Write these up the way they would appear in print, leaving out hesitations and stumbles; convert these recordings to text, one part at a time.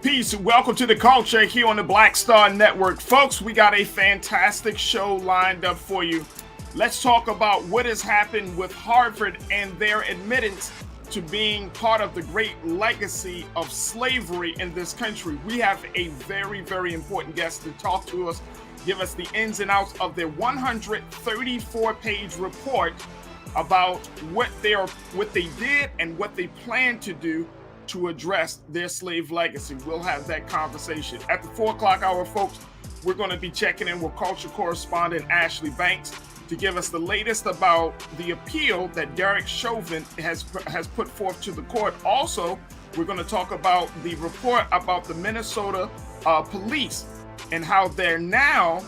Peace. Welcome to the culture here on the Black Star Network. Folks, we got a fantastic show lined up for you. Let's talk about what has happened with Harvard and their admittance to being part of the great legacy of slavery in this country. We have a very, very important guest to talk to us, give us the ins and outs of their 134-page report about what they did and what they plan to do to address their slave legacy. We'll have that conversation. At the 4 o'clock hour, folks, we're going to be checking in with culture correspondent Ashley Banks to give us the latest about the appeal that Derek Chauvin has put forth to the court. Also, we're going to talk about the report about the Minnesota police and how they're now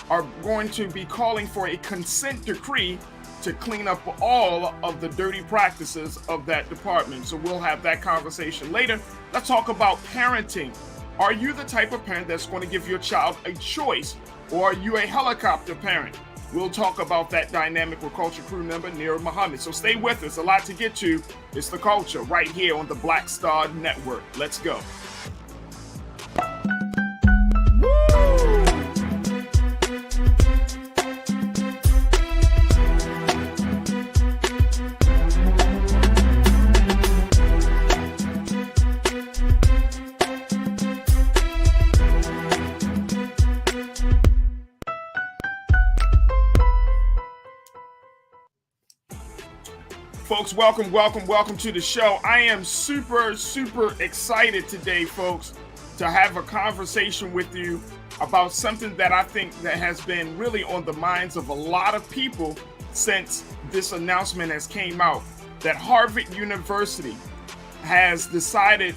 are going to be calling for a consent decree to clean up all of the dirty practices of that department. So we'll have that conversation later. Let's talk about parenting. Are you the type of parent that's going to give your child a choice, or are you a helicopter parent? We'll talk about that dynamic with Culture crew member Nira Muhammad. So stay with us. A lot to get to. It's the culture right here on the Black Star Network. Let's go. Folks, welcome to the show. I am super excited today, folks, to have a conversation with you about something that I think that has been really on the minds of a lot of people since this announcement has came out, that Harvard University has admitted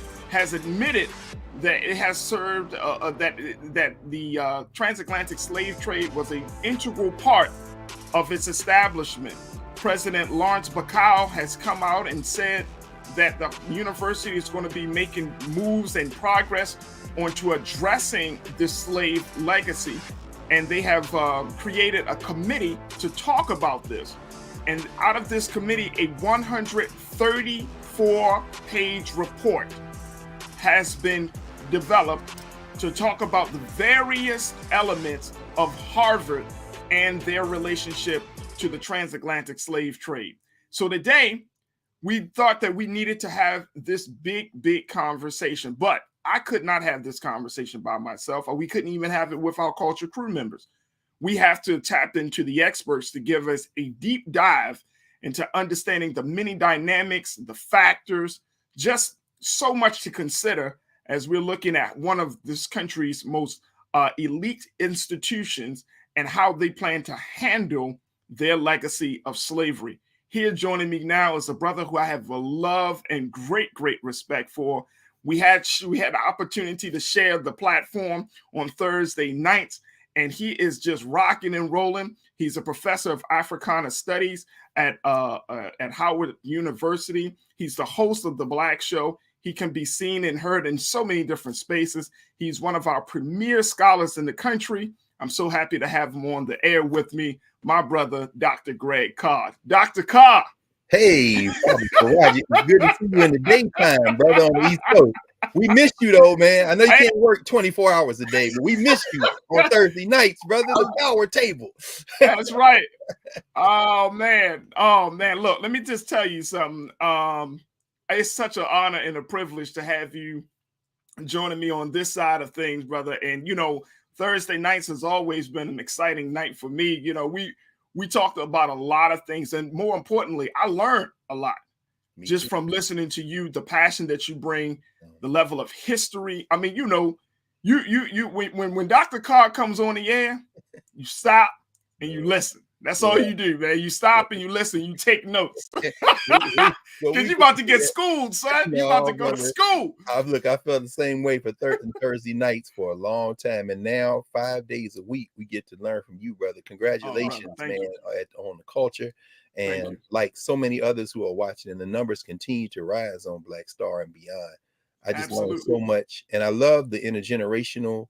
that it has served, that the transatlantic slave trade was an integral part of its establishment. President Lawrence Bacow has come out and said that the university is going to be making moves and progress onto addressing this slave legacy. And they have created a committee to talk about this. And out of this committee, a 134-page report has been developed to talk about the various elements of Harvard and their relationship to the transatlantic slave trade. So today, we thought that we needed to have this big conversation, but I could not have this conversation by myself, or we couldn't even have it with our culture crew members. We have to tap into the experts to give us a deep dive into understanding the many dynamics, the factors, just so much to consider as we're looking at one of this country's most elite institutions and how they plan to handle their legacy of slavery. Here joining me now is a brother who I have a love and great respect for. We had the opportunity to share the platform on Thursday nights, and he is just rocking and rolling. He's a professor of Africana Studies at Howard University. He's the host of The Black Show. He can be seen and heard in so many different spaces. He's one of our premier scholars in the country. I'm so happy to have him on the air with me, my brother, Dr. Greg Carr. Dr. Carr. Hey, Farajii, it's good to see you in the daytime, brother, on the East Coast. We missed you, though, man. I know you can't work 24 hours a day, but we missed you on Thursday nights, brother, the power table. That's right. Oh, man. Look, let me just tell you something. It's such an honor and a privilege to have you joining me on this side of things, brother. And, Thursday nights has always been an exciting night for me. We talked about a lot of things, and more importantly, I learned a lot just from listening to you, the passion that you bring, the level of history. I mean, when Dr. Carr comes on the air, you stop and you listen. That's all you do, man. You stop and you listen. You take notes. Because you're about to get schooled, son. You're about to go to school. I felt the same way for Thursday nights for a long time. And now 5 days a week, we get to learn from you, brother. Congratulations, man, on the culture. And like so many others who are watching, and the numbers continue to rise on Black Star and beyond. I just learned so much. And I love the intergenerational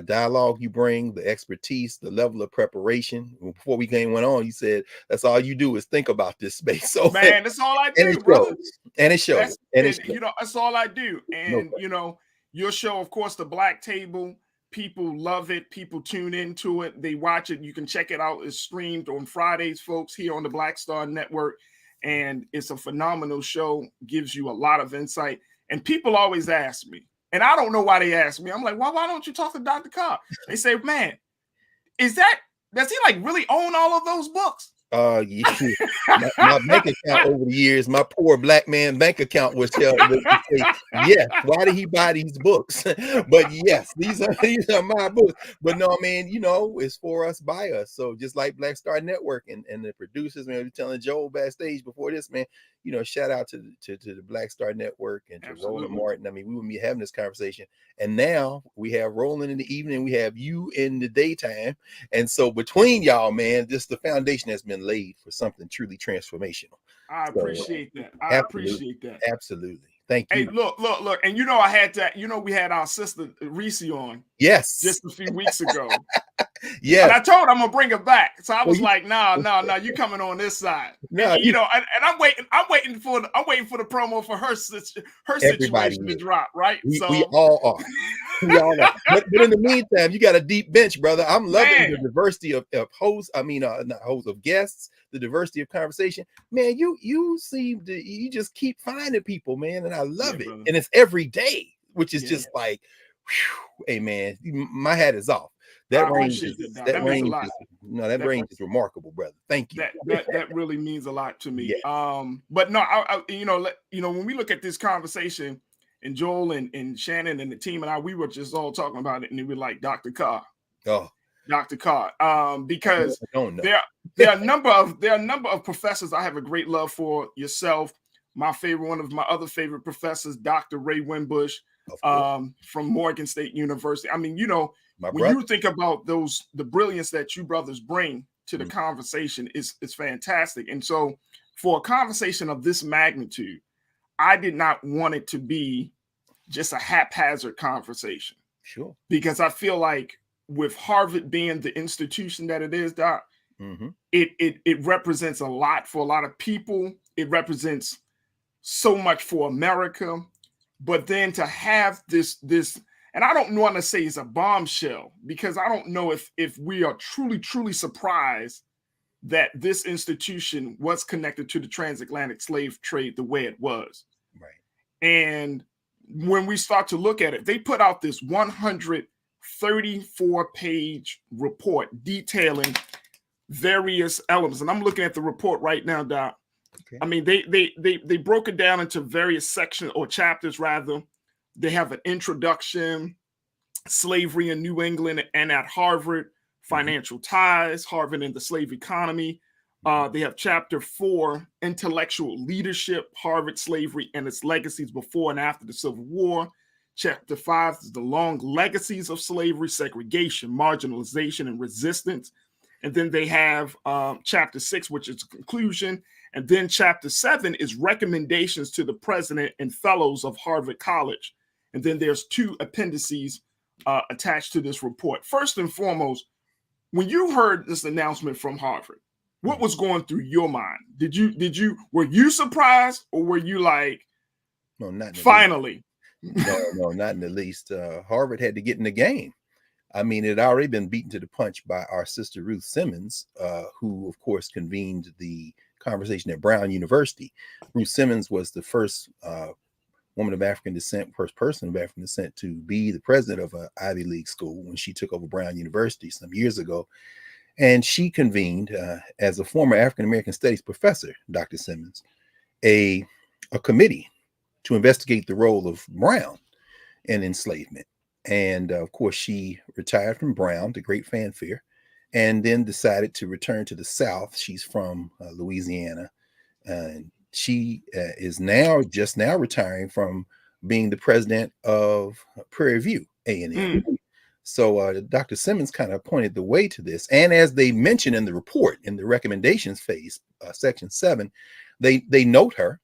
dialogue you bring, the expertise, the level of preparation. Before we went on, you said that's all you do is think about this space. So man, that's all I do, and it shows. And it shows. That's all I do. And your show, of course, the Black Table. People love it. People tune into it. They watch it. You can check it out. It's streamed on Fridays, folks, here on the Black Star Network. And it's a phenomenal show. Gives you a lot of insight. And people always ask me, and I don't know why they ask me. I'm like, why don't you talk to Dr. Carr? They say, man, does he like really own all of those books? Yeah. my bank account over the years, my poor black man bank account was say, yes, why did he buy these books? But yes, these are my books. But no, man, you know, it's for us, by us. So just like Black Star Network and the producers, man, telling Joel backstage before this, man, you know, shout out to the Black Star Network and to Roland Martin. I mean, we wouldn't be having this conversation. And now we have Roland in the evening, we have you in the daytime. And so between y'all, man, just the foundation has been laid for something truly transformational. I appreciate that. I appreciate that. Absolutely. Thank you. Hey, look. And you know, we had our sister Reese on. Yes. Just a few weeks ago. Yeah. And I told her I'm gonna bring her back. So I was like, nah, you coming on this side. No, and, I'm waiting for the promo for her situation to drop, right? We all are. We all are. But in the meantime, you got a deep bench, brother. I'm loving the diversity of hosts. I mean, not hosts, of guests, the diversity of conversation. Man, you seem to, you just keep finding people, man, and I love it. Brother. And it's every day, which is just like, whew, hey man, my hat is off. That range is remarkable, brother. Thank you. That really means a lot to me. Yeah. But no, when we look at this conversation, and Joel and Shannon and the team and I, we were just all talking about it, and we were like, Dr. Carr. Oh, Dr. Carr. Because there are a number of professors I have a great love for. Yourself, one of my other favorite professors, Dr. Ray Winbush, from Morgan State University. I mean, you think about the brilliance that you brothers bring to the conversation is fantastic. And so for a conversation of this magnitude, I did not want it to be just a haphazard conversation. Sure. Because I feel like with Harvard being the institution that it is, Doc, it represents a lot for a lot of people. It represents so much for America. But then to have this, and I don't want to say it's a bombshell, because I don't know if we are truly surprised that this institution was connected to the transatlantic slave trade the way it was. Right. And when we start to look at it, they put out this 134-page report detailing various elements. And I'm looking at the report right now, Doc. Okay. I mean, they broke it down into various sections or chapters, rather. They have an introduction, slavery in New England and at Harvard, financial ties, Harvard and the slave economy. They have chapter 4, intellectual leadership, Harvard slavery and its legacies before and after the Civil War. Chapter 5 is the long legacies of slavery, segregation, marginalization, and resistance. And then they have chapter 6, which is a conclusion. And then chapter 7 is recommendations to the president and fellows of Harvard College. And then there's 2 appendices attached to this report. First and foremost, when you heard this announcement from Harvard, what was going through your mind? Were you surprised, or were you like, no, not finally? No, not in the least. Harvard had to get in the game. I mean, it had already been beaten to the punch by our sister Ruth Simmons, who, of course, convened the conversation at Brown University. Ruth Simmons was the first woman of African descent, first person of African descent to be the president of an Ivy League school when she took over Brown University some years ago. And she convened, as a former African-American studies professor, Dr. Simmons, a committee to investigate the role of Brown in enslavement. And of course, she retired from Brown to great fanfare, and then decided to return to the South. She's from Louisiana, and she is just now retiring from being the president of Prairie View A&M. So Dr. Simmons kind of pointed the way to this. And as they mentioned in the report, in the recommendations phase, section 7, they note her.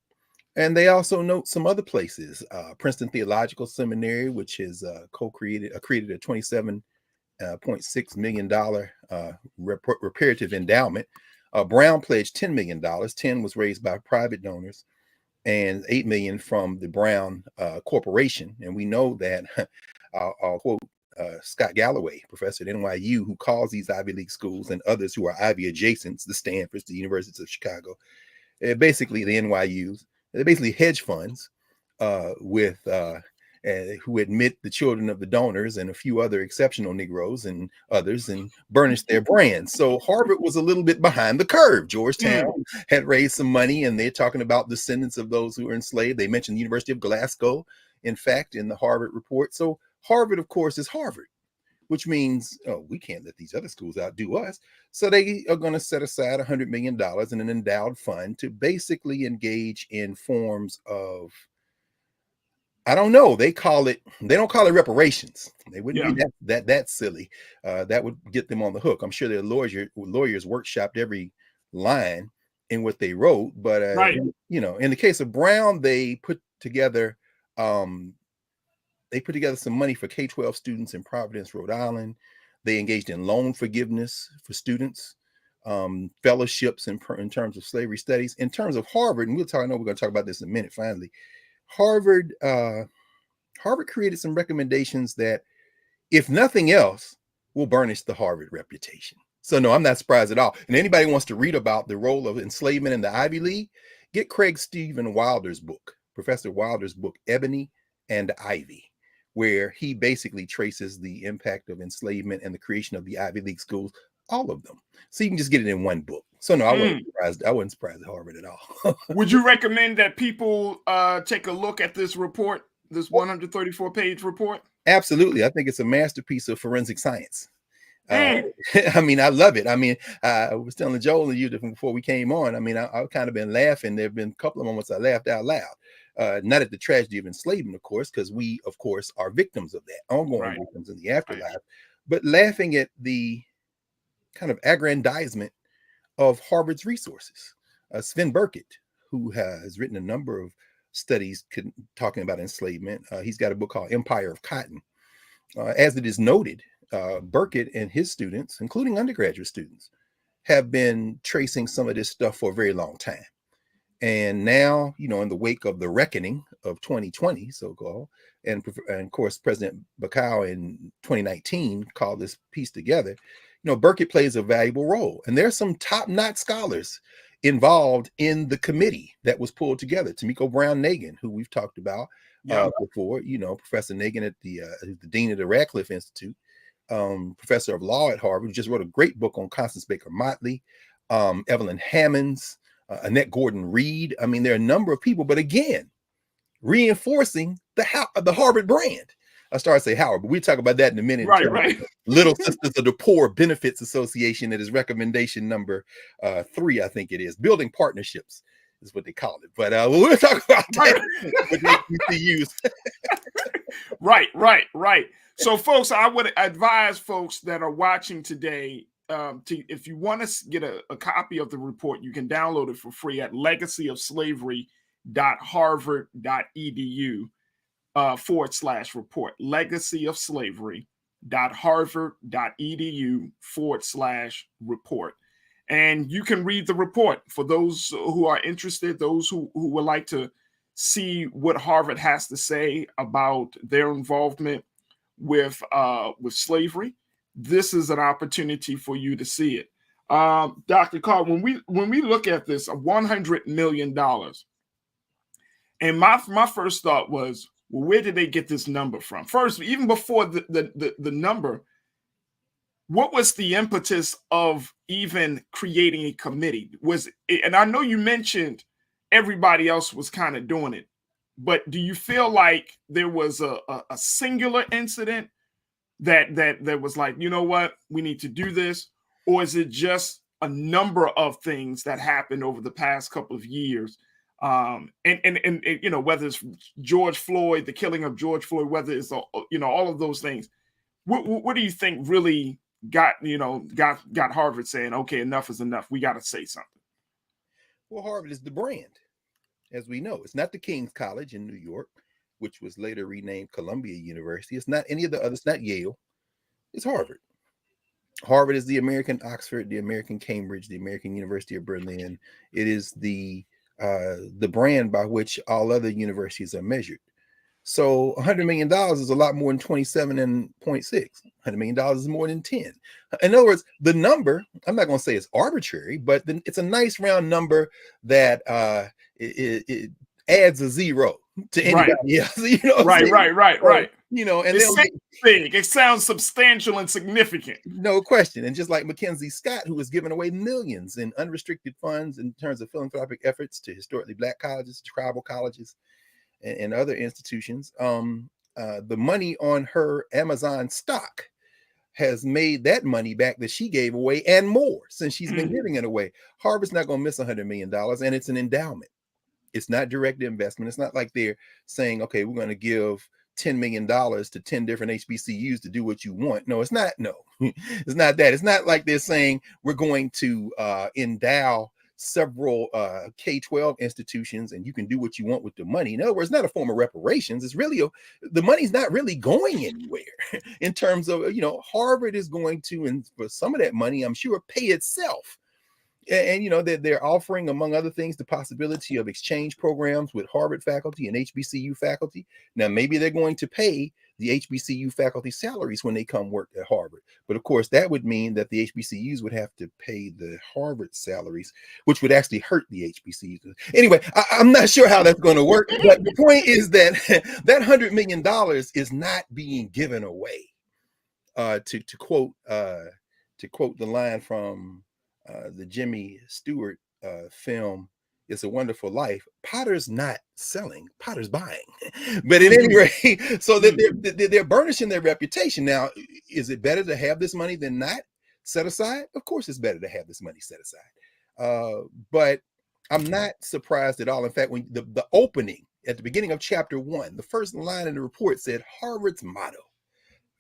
And they also note some other places. Princeton Theological Seminary, which is created a $27.6 million reparative endowment. Brown pledged $10 million. 10 was raised by private donors. and 8 million from the Brown Corporation. And we know that I'll quote Scott Galloway, professor at NYU, who calls these Ivy League schools and others who are Ivy adjacents, the Stanfords, the Universities of Chicago, basically the NYUs, they're basically hedge funds with who admit the children of the donors and a few other exceptional Negroes and others and burnish their brands. So Harvard was a little bit behind the curve. Georgetown had raised some money, and they're talking about descendants of those who were enslaved. They mentioned the University of Glasgow, in fact, in the Harvard report. So Harvard, of course, is Harvard, which means, oh, we can't let these other schools outdo us. So they are going to set aside $100 million in an endowed fund to basically engage in forms of, I don't know, they don't call it reparations. They wouldn't be that silly. That would get them on the hook. I'm sure their lawyers workshopped every line in what they wrote. But, you know, in the case of Brown, they put together some money for K-12 students in Providence, Rhode Island. They engaged in loan forgiveness for students, fellowships in terms of slavery studies. In terms of Harvard, and I know we're going to talk about this in a minute, finally. Harvard created some recommendations that, if nothing else, will burnish the Harvard reputation. So no, I'm not surprised at all. And anybody who wants to read about the role of enslavement in the Ivy League, get Craig Stephen Wilder's book, Professor Wilder's book, Ebony and Ivy, where he basically traces the impact of enslavement and the creation of the Ivy League schools, all of them. So you can just get it in one book. So no, I wasn't surprised at Harvard at all. Would you recommend that people take a look at this report, this 134-page report? Absolutely. I think it's a masterpiece of forensic science. I mean, I love it. I mean, I was telling Joel and you before we came on. I mean, I've kind of been laughing. There have been a couple of moments I laughed out loud. Not at the tragedy of enslavement, of course, because we, of course, are victims of that, ongoing victims in the afterlife, but laughing at the kind of aggrandizement of Harvard's resources. Sven Burkett, who has written a number of studies talking about enslavement, he's got a book called Empire of Cotton. As it is noted, Burkett and his students, including undergraduate students, have been tracing some of this stuff for a very long time. And now, you know, in the wake of the reckoning of 2020, so-called, and of course, President Bacow in 2019 called this piece together, you know, Burkett plays a valuable role. And there's some top-notch scholars involved in the committee that was pulled together. Tamiko Brown-Nagin, who we've talked about before, you know, Professor Nagin at the dean of the Radcliffe Institute, professor of law at Harvard, who just wrote a great book on Constance Baker Motley, Evelyn Hammonds, Annette Gordon-Reed. I mean, there are a number of people, but again, reinforcing the Harvard brand. I started to say Howard, but we'll talk about that in a minute. Right. Little Sisters of the Poor Benefits Association, that is recommendation number 3, I think it is. Building partnerships is what they call it. But we'll talk about that with HBCUs. Right. So, folks, I would advise folks that are watching today, if you want to get a copy of the report, you can download it for free at legacyofslavery.harvard.edu /report. legacyofslavery.harvard.edu /report. And you can read the report for those who are interested, those who would like to see what Harvard has to say about their involvement with slavery. This is an opportunity for you to see it. Dr. Carr, when we look at this, $100 million, and my first thought was, well, where did they get this number from? First, even before the number, what was the impetus of even creating a committee? And I know you mentioned everybody else was kind of doing it, but do you feel like there was a singular incident that was like, you know what, we need to do this? Or is it just a number of things that happened over the past couple of years? And you know, whether it's George Floyd, the killing of George Floyd, whether it's all of those things, what do you think really got Harvard saying, okay, enough is enough, we got to say something? Well, Harvard is the brand, as we know. It's not the King's College in New York, which was later renamed Columbia University. It's not any of the others. It's not Yale. It's Harvard. Harvard is the American Oxford, the American Cambridge, the American University of Berlin. It is the the brand by which all other universities are measured. So $100 million is a lot more than 27.6. $100 million is more than 10. In other words, the number, I'm not going to say it's arbitrary, but it's a nice round number that it adds a zero to anybody else. You know, right. You know, and it sounds big. It sounds substantial and significant. No question. And just like Mackenzie Scott, who was giving away millions in unrestricted funds in terms of philanthropic efforts to historically Black colleges, tribal colleges, and other institutions, the money on her Amazon stock has made that money back that she gave away and more since she's been giving it away. Harvard's not going to miss $100 million, and it's an endowment. It's not direct investment. It's not like they're saying, okay, we're going to give $10 million to 10 different HBCUs to do what you want. No, it's not. No, it's not that. It's not like they're saying we're going to endow several K-12 institutions and you can do what you want with the money. In other words, it's not a form of reparations. It's really the money's not really going anywhere in terms of, you know, Harvard is going to, and for some of that money, I'm sure, pay itself. And you know, they're offering, among other things, the possibility of exchange programs with Harvard faculty and HBCU faculty. Now, maybe they're going to pay the HBCU faculty salaries when they come work at Harvard. But of course, that would mean that the HBCUs would have to pay the Harvard salaries, which would actually hurt the HBCUs. Anyway, I'm not sure how that's going to work. But the point is that that $100 million is not being given away. To quote the line from the Jimmy Stewart film, It's a Wonderful Life, Potter's not selling, Potter's buying. But at any rate, so that they're burnishing their reputation. Now, is it better to have this money than not set aside? Of course, it's better to have this money set aside. But I'm not surprised at all. In fact, when the opening at the beginning of chapter 1, the first line in the report said Harvard's motto,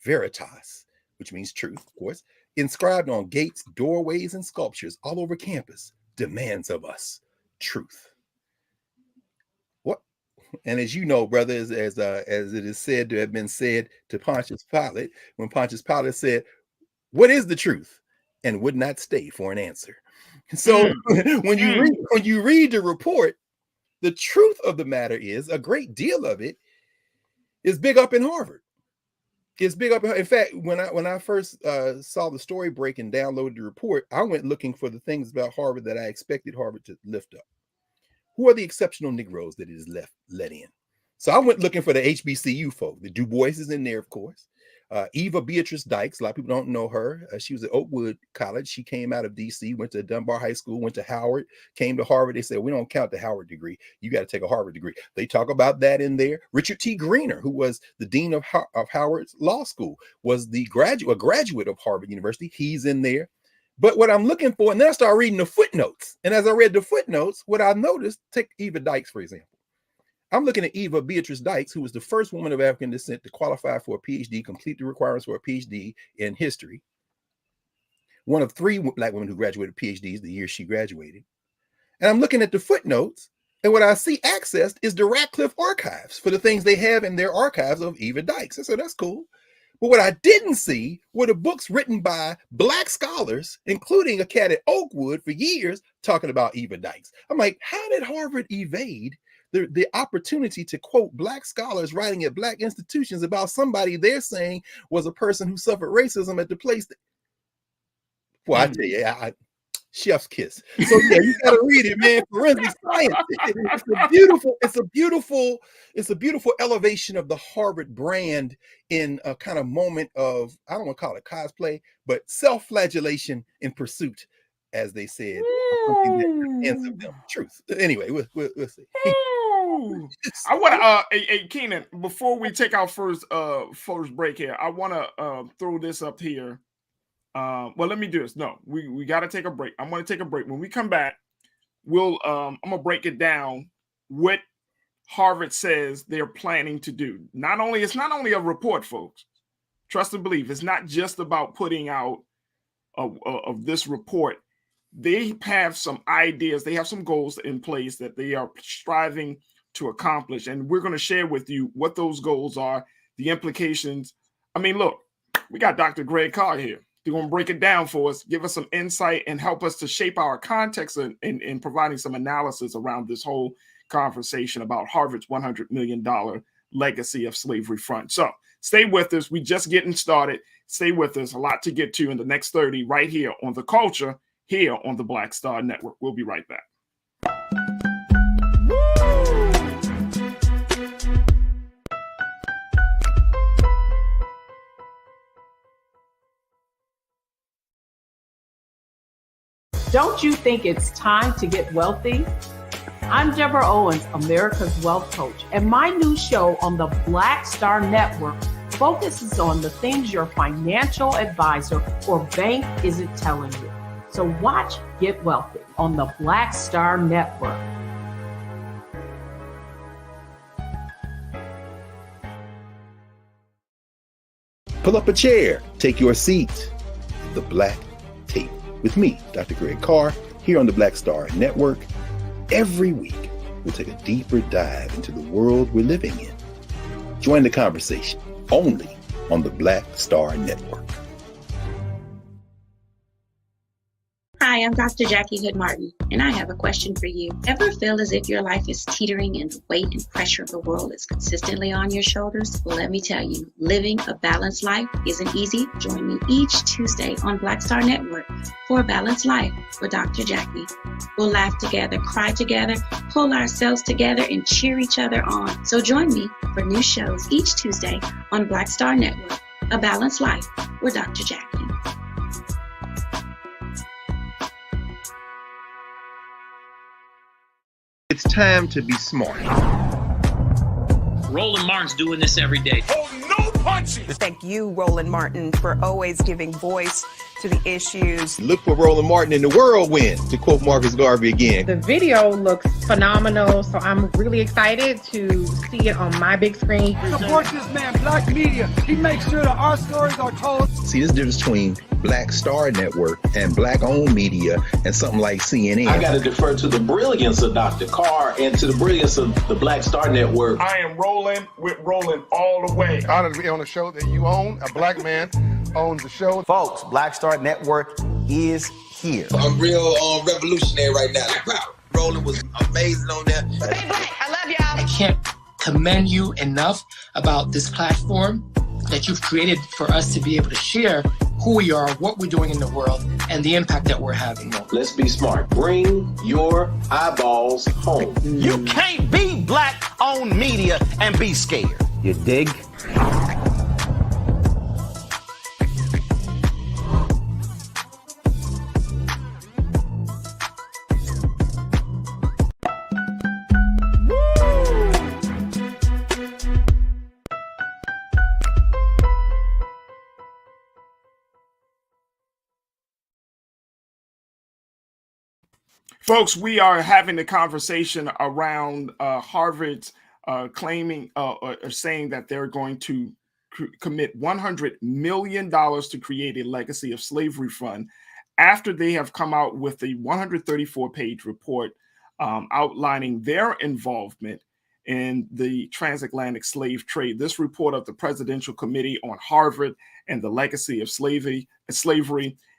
Veritas, which means truth, of course, inscribed on gates, doorways, and sculptures all over campus, demands of us truth. What? And as you know, brothers, as it is said to have been said to Pontius Pilate, when Pontius Pilate said, "What is the truth?" and would not stay for an answer. So when you read the report, the truth of the matter is a great deal of it is big up in Harvard. It's big up. In fact, when I first saw the story break and downloaded the report, I went looking for the things about Harvard that I expected Harvard to lift up. Who are the exceptional Negroes that it is let in? So I went looking for the HBCU folk. The Du Bois is in there, of course. Eva Beatrice Dykes, a lot of people don't know her. She was at Oakwood College. She came out of DC, went to Dunbar High School, went to Howard, came to Harvard. They said, we don't count the Howard degree. You got to take a Harvard degree. They talk about that in there. Richard T. Greener, who was the dean of Howard's Law School, was a graduate of Harvard University. He's in there. But what I'm looking for, and then I started reading the footnotes. And as I read the footnotes, what I noticed, take Eva Dykes, for example. I'm looking at Eva Beatrice Dykes, who was the first woman of African descent to qualify for a PhD, complete the requirements for a PhD in history. One of 3 Black women who graduated PhDs the year she graduated. And I'm looking at the footnotes, and what I see accessed is the Radcliffe archives for the things they have in their archives of Eva Dykes. I said, that's cool. But what I didn't see were the books written by Black scholars, including a cat at Oakwood for years, talking about Eva Dykes. I'm like, how did Harvard evade the opportunity to quote Black scholars writing at Black institutions about somebody they're saying was a person who suffered racism at the place that, well, I tell you, chef's kiss. So yeah, you got to read it, man. Forensic science. It's a beautiful elevation of the Harvard brand in a kind of moment of, I don't want to call it cosplay, but self-flagellation in pursuit, as they said, something that ends of them truth. Anyway, we'll see. I want to, Keenan, before we take our first break here, I want to throw this up here. Well, let me do this. No, we got to take a break. I'm going to take a break. When we come back, I'm going to break it down what Harvard says they're planning to do. It's not only a report, folks. Trust and believe. It's not just about putting out of this report. They have some ideas. They have some goals in place that they are striving to accomplish. And we're going to share with you what those goals are, the implications. I mean, look, we got Dr. Greg Carr here. They're going to break it down for us, give us some insight, and help us to shape our context in providing some analysis around this whole conversation about Harvard's $100 million legacy of slavery fund. So stay with us. We just getting started. Stay with us. A lot to get to in the next 30 right here on The Culture, here on the Black Star Network. We'll be right back. Don't you think it's time to get wealthy? I'm Deborah Owens, America's Wealth Coach, and my new show on the Black Star Network focuses on the things your financial advisor or bank isn't telling you. So watch Get Wealthy on the Black Star Network. Pull up a chair, take your seat. The Black Tape with me, Dr. Greg Carr, here on the Black Star Network. Every week, we'll take a deeper dive into the world we're living in. Join the conversation only on the Black Star Network. Hi, I'm Dr. Jackie Hood Martin, and I have a question for you. Ever feel as if your life is teetering and the weight and pressure of the world is consistently on your shoulders? Well, let me tell you, living a balanced life isn't easy. Join me each Tuesday on Black Star Network for A Balanced Life with Dr. Jackie. We'll laugh together, cry together, pull ourselves together, and cheer each other on. So join me for new shows each Tuesday on Black Star Network, A Balanced Life with Dr. Jackie. It's time to be smart. Roland Martin's doing this every day. Oh, no punching! Thank you, Roland Martin, for always giving voice to the issues. Look for Roland Martin in the whirlwind, to quote Marcus Garvey again. The video looks phenomenal, so I'm really excited to see it on my big screen. Support this man, Black Media. He makes sure that our stories are told. See, this difference between Black Star Network and Black-owned media and something like CNN. I got to defer to the brilliance of Dr. Carr and to the brilliance of the Black Star Network. I am rolling with Roland all the way. Honored to be on a show that you own. A black man owns the show. Folks, Black Star Network is here. I'm real revolutionary right now. Roland was amazing on there. Stay black. I love y'all. I can't commend you enough about this platform that you've created for us to be able to share who we are, what we're doing in the world, and the impact that we're having. Let's be smart. Bring your eyeballs home. You can't be Black-owned media and be scared. You dig? Folks, we are having the conversation around Harvard's claiming or saying that they're going to commit $100 million to create a legacy of slavery fund after they have come out with a 134-page report outlining their involvement in the transatlantic slave trade. This report of the Presidential Committee on Harvard and the Legacy of Slavery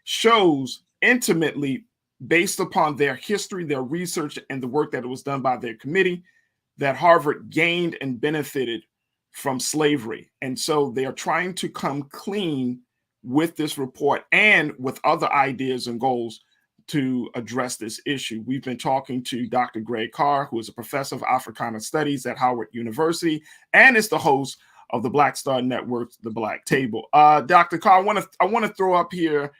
shows intimately, based upon their history, their research, and the work that was done by their committee, that Harvard gained and benefited from slavery. And so they are trying to come clean with this report and with other ideas and goals to address this issue. We've been talking to Dr. Greg Carr, who is a professor of Africana Studies at Howard University and is the host of the Black Star Network, The Black Table. Dr. Carr, I want to throw up here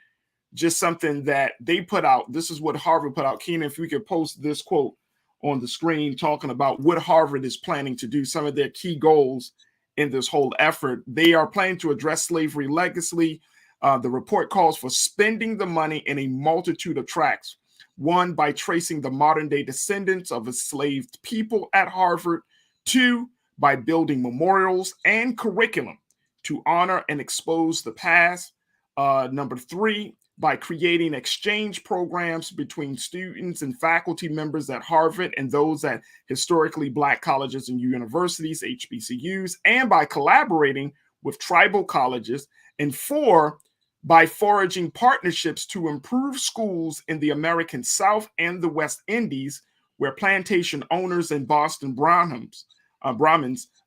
just something that they put out. This is what Harvard put out. Keenan, if we could post this quote on the screen, talking about what Harvard is planning to do, some of their key goals in this whole effort. They are planning to address slavery legacy. The report calls for spending the money in a multitude of tracks. One, by tracing the modern day descendants of enslaved people at Harvard. Two, by building memorials and curriculum to honor and expose the past. Number three, by creating exchange programs between students and faculty members at Harvard and those at historically Black colleges and universities, HBCUs, and by collaborating with tribal colleges. And four, by foraging partnerships to improve schools in the American South and the West Indies, where plantation owners and Boston Brahmins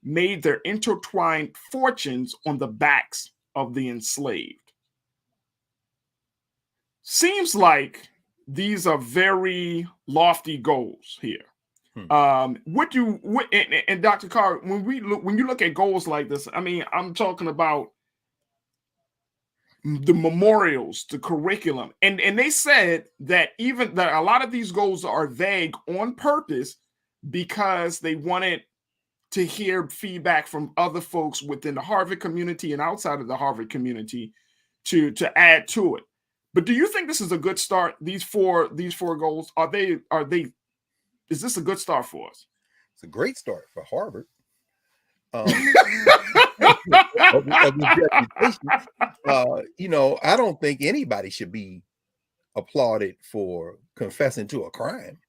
made their intertwined fortunes on the backs of the enslaved. Seems like these are very lofty goals here. And Dr. Carr, when you look at goals like this, I mean, I'm talking about the memorials, the curriculum, and they said that even that a lot of these goals are vague on purpose because they wanted to hear feedback from other folks within the Harvard community and outside of the Harvard community to add to it. But do you think this is a good start? These four goals, is this a good start for us? It's a great start for Harvard. You know, I don't think anybody should be applauded for confessing to a crime.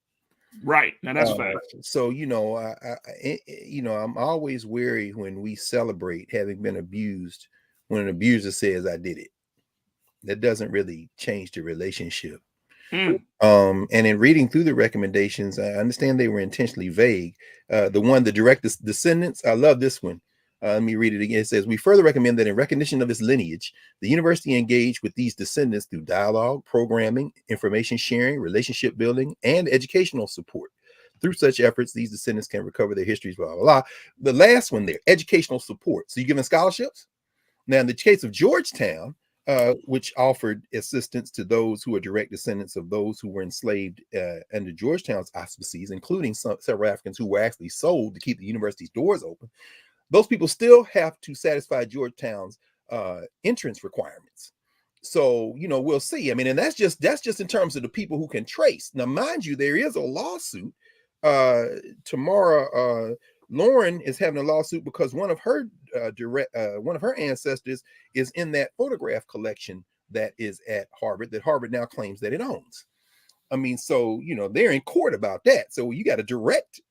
Right, now that's fact. So you know, I'm always wary when we celebrate having been abused when an abuser says I did it. That doesn't really change the relationship. And in reading through the recommendations, I understand they were intentionally vague. The direct descendants, I love this one. Let me read it again. It says, we further recommend that in recognition of its lineage, the university engage with these descendants through dialogue, programming, information sharing, relationship building, and educational support. Through such efforts, these descendants can recover their histories, blah, blah, blah. The last one there, educational support. So you're giving scholarships? Now, in the case of Georgetown, which offered assistance to those who are direct descendants of those who were enslaved under Georgetown's auspices, including several Africans who were actually sold to keep the university's doors open, those people still have to satisfy Georgetown's entrance requirements. So, you know, we'll see. I mean, and that's just in terms of the people who can trace. Now, mind you, there is a lawsuit. Tamara Lauren is having a lawsuit because one of her ancestors is in that photograph collection that is at Harvard, that Harvard now claims that it owns. I mean, so, you know, they're in court about that. So you got a direct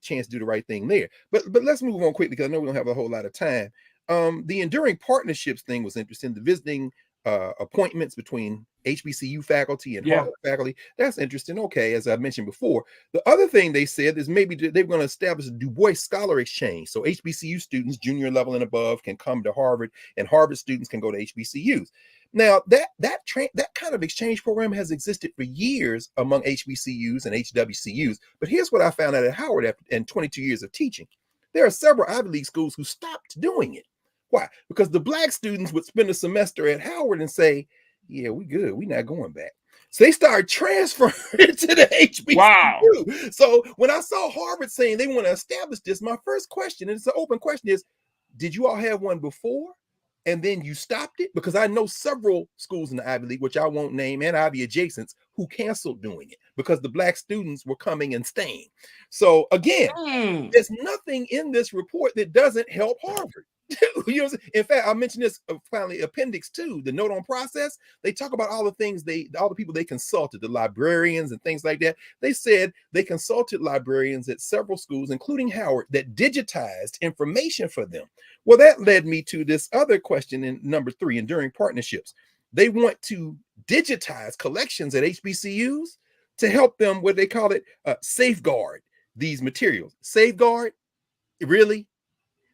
chance to do the right thing there. But let's move on quickly because I know we don't have a whole lot of time. The enduring partnerships thing was interesting. The visiting appointments between HBCU faculty and Harvard faculty, that's interesting. Okay, as I mentioned before, the other thing they said is maybe they're going to establish a Du Bois Scholar Exchange. So HBCU students, junior level and above, can come to Harvard, and Harvard students can go to HBCUs. Now, that kind of exchange program has existed for years among HBCUs and HWCUs. But here's what I found out at Howard after 22 years of teaching. There are several Ivy League schools who stopped doing it. Why? Because the Black students would spend a semester at Howard and say, yeah, we good. We're not going back. So they started transferring to the HBCU. Wow. So when I saw Harvard saying they want to establish this, my first question, and it's an open question, is, did you all have one before and then you stopped it? Because I know several schools in the Ivy League, which I won't name, and Ivy adjacents, who canceled doing it because the Black students were coming and staying. So again, there's nothing in this report that doesn't help Harvard. You know, in fact, I mentioned this finally, Appendix 2, the note on process. They talk about all the things all the people they consulted, the librarians and things like that. They said they consulted librarians at several schools, including Howard, that digitized information for them. Well, that led me to this other question in number 3, enduring partnerships. They want to digitize collections at HBCUs to help them, what they call it, safeguard these materials. Safeguard? Really?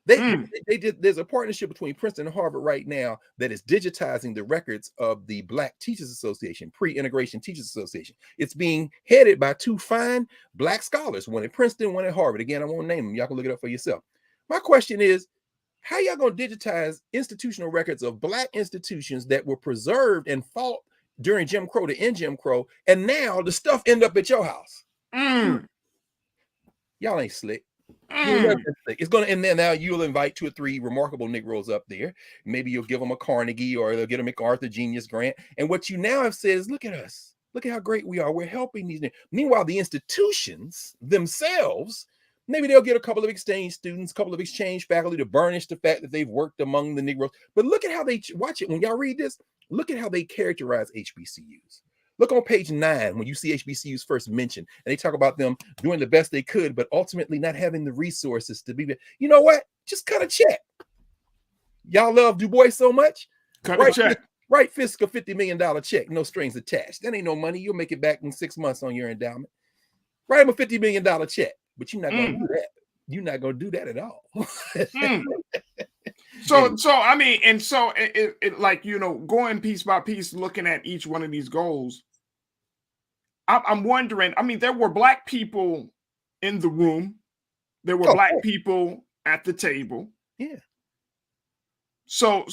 They did. There's a partnership between Princeton and Harvard right now that is digitizing the records of the Black Teachers Association, Pre-Integration Teachers Association. It's being headed by 2 fine Black scholars, one at Princeton, one at Harvard. Again, I won't name them. Y'all can look it up for yourself. My question is, how y'all going to digitize institutional records of Black institutions that were preserved and fought during Jim Crow to end Jim Crow, and now the stuff end up at your house? Y'all ain't slick. It's gonna, and then now you'll invite 2 or 3 remarkable Negroes up there. Maybe you'll give them a Carnegie or they'll get a MacArthur Genius Grant. And what you now have said is, look at us. Look at how great we are. We're helping these. Meanwhile, the institutions themselves, maybe they'll get a couple of exchange students, a couple of exchange faculty to burnish the fact that they've worked among the Negroes. But look at how they watch it. When y'all read this, look at how they characterize HBCUs. Look on page 9 when you see HBCUs first mentioned, and they talk about them doing the best they could, but ultimately not having the resources to be. You know what? Just cut a check. Y'all love Du Bois so much. Cut a check. Write Fisk a $50 million check, no strings attached. That ain't no money. You'll make it back in 6 months on your endowment. Write him a $50 million check, but you're not going to do that. You're not going to do that at all. So I mean, and so it like, you know, going piece by piece, looking at each one of these goals, I'm wondering, I mean, there were Black people in the room. There were Black people at the table. Yeah. So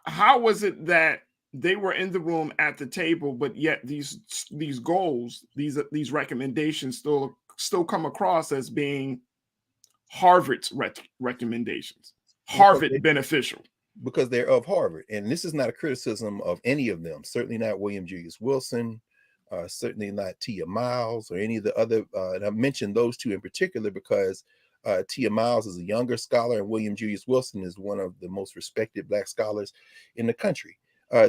how was it that they were in the room at the table, but yet these goals, these recommendations still come across as being Harvard's recommendations, Harvard beneficial? Because they're of Harvard. And this is not a criticism of any of them. Certainly not William Julius Wilson, certainly not Tia Miles or any of the other. And I mentioned those two in particular because Tia Miles is a younger scholar and William Julius Wilson is one of the most respected Black scholars in the country.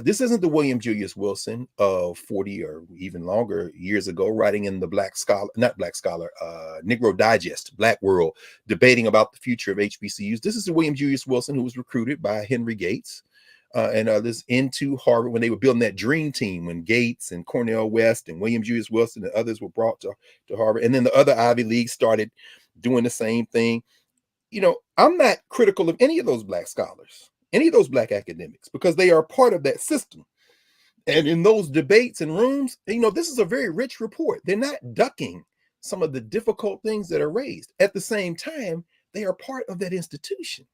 This isn't the William Julius Wilson of 40 or even longer years ago, writing in the Negro Digest, Black World, debating about the future of HBCUs. This is the William Julius Wilson who was recruited by Henry Gates and others into Harvard when they were building that dream team, when Gates and Cornel West and William Julius Wilson and others were brought to Harvard. And then the other Ivy Leagues started doing the same thing. You know, I'm not critical of any of those Black scholars, any of those Black academics, because they are part of that system. And in those debates and rooms, you know, this is a very rich report. They're not ducking some of the difficult things that are raised. At the same time, they are part of that institution.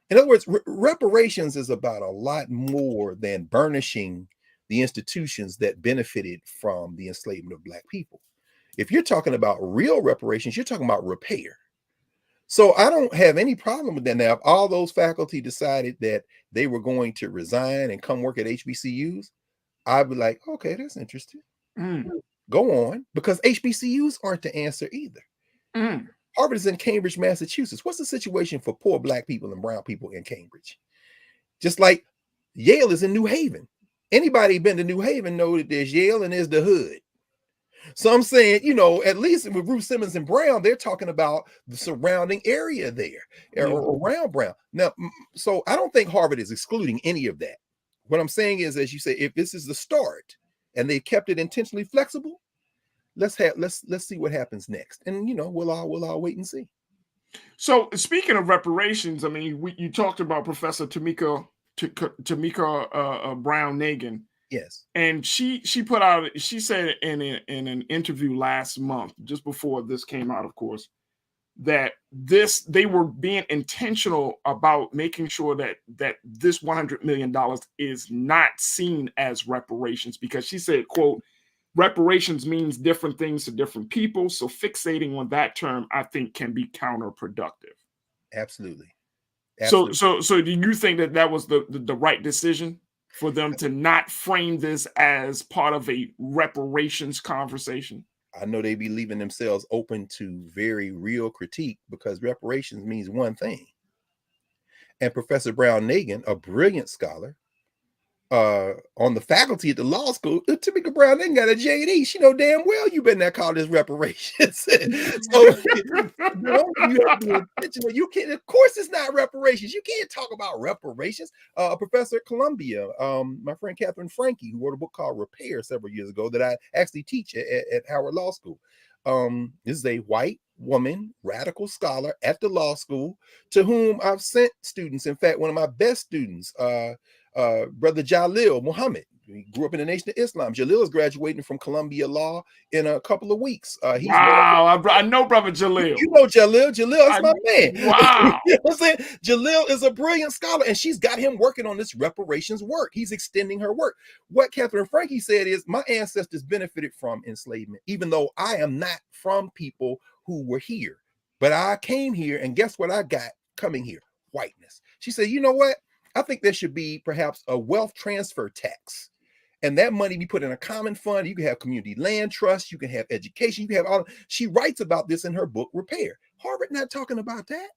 In other words, reparations is about a lot more than burnishing the institutions that benefited from the enslavement of Black people. If you're talking about real reparations, you're talking about repair. So I don't have any problem with that. Now, if all those faculty decided that they were going to resign and come work at HBCUs, I'd be like, okay, that's interesting. Go on, because HBCUs aren't the answer either. Harvard is in Cambridge, Massachusetts. What's the situation for poor Black people and brown people in Cambridge? Just like Yale is in New Haven. Anybody been to New Haven know that there's Yale and there's the hood. So I'm saying, you know, at least with Ruth Simmons and Brown, they're talking about the surrounding area there or around Brown. Now, so I don't think Harvard is excluding any of that. What I'm saying is, as you say, if this is the start and they kept it intentionally flexible, let's see what happens next. And, you know, we'll all wait and see. So speaking of reparations, I mean, you talked about Professor Tamika Brown-Nagin. Yes. And she said in an interview last month, just before this came out, of course, that they were being intentional about making sure that this $100 million is not seen as reparations, because she said, quote, reparations means different things to different people. So fixating on that term, I think, can be counterproductive. Absolutely. So do you think that was the right decision for them to not frame this as part of a reparations conversation? I know they be leaving themselves open to very real critique, because reparations means one thing. And Professor Brown-Nagin, a brilliant scholar, on the faculty at the law school, Tamika Brown-Nagin got a JD. She know damn well you better not call this reparations. So you have to be intentional. You can't, of course it's not reparations. You can't talk about reparations. A professor at Columbia, my friend Catherine Frankie, who wrote a book called Repair several years ago that I actually teach at Howard Law School. This is a white woman, radical scholar at the law school, to whom I've sent students. In fact, one of my best students, Brother Jalil Muhammad. He grew up in the Nation of Islam. Jalil is graduating from Columbia Law in a couple of weeks. Wow, I know Brother Jalil. You know Jalil. Jalil is my man. Wow. You know what I'm saying? Jalil is a brilliant scholar, and she's got him working on this reparations work. He's extending her work. What Catherine Frankie said is, my ancestors benefited from enslavement, even though I am not from people who were here. But I came here, and guess what I got coming here? Whiteness. She said, you know what? I think there should be perhaps a wealth transfer tax, and that money be put in a common fund. You can have community land trust, you can have education, you can have all. She writes about this in her book Repair. Harvard not talking about that.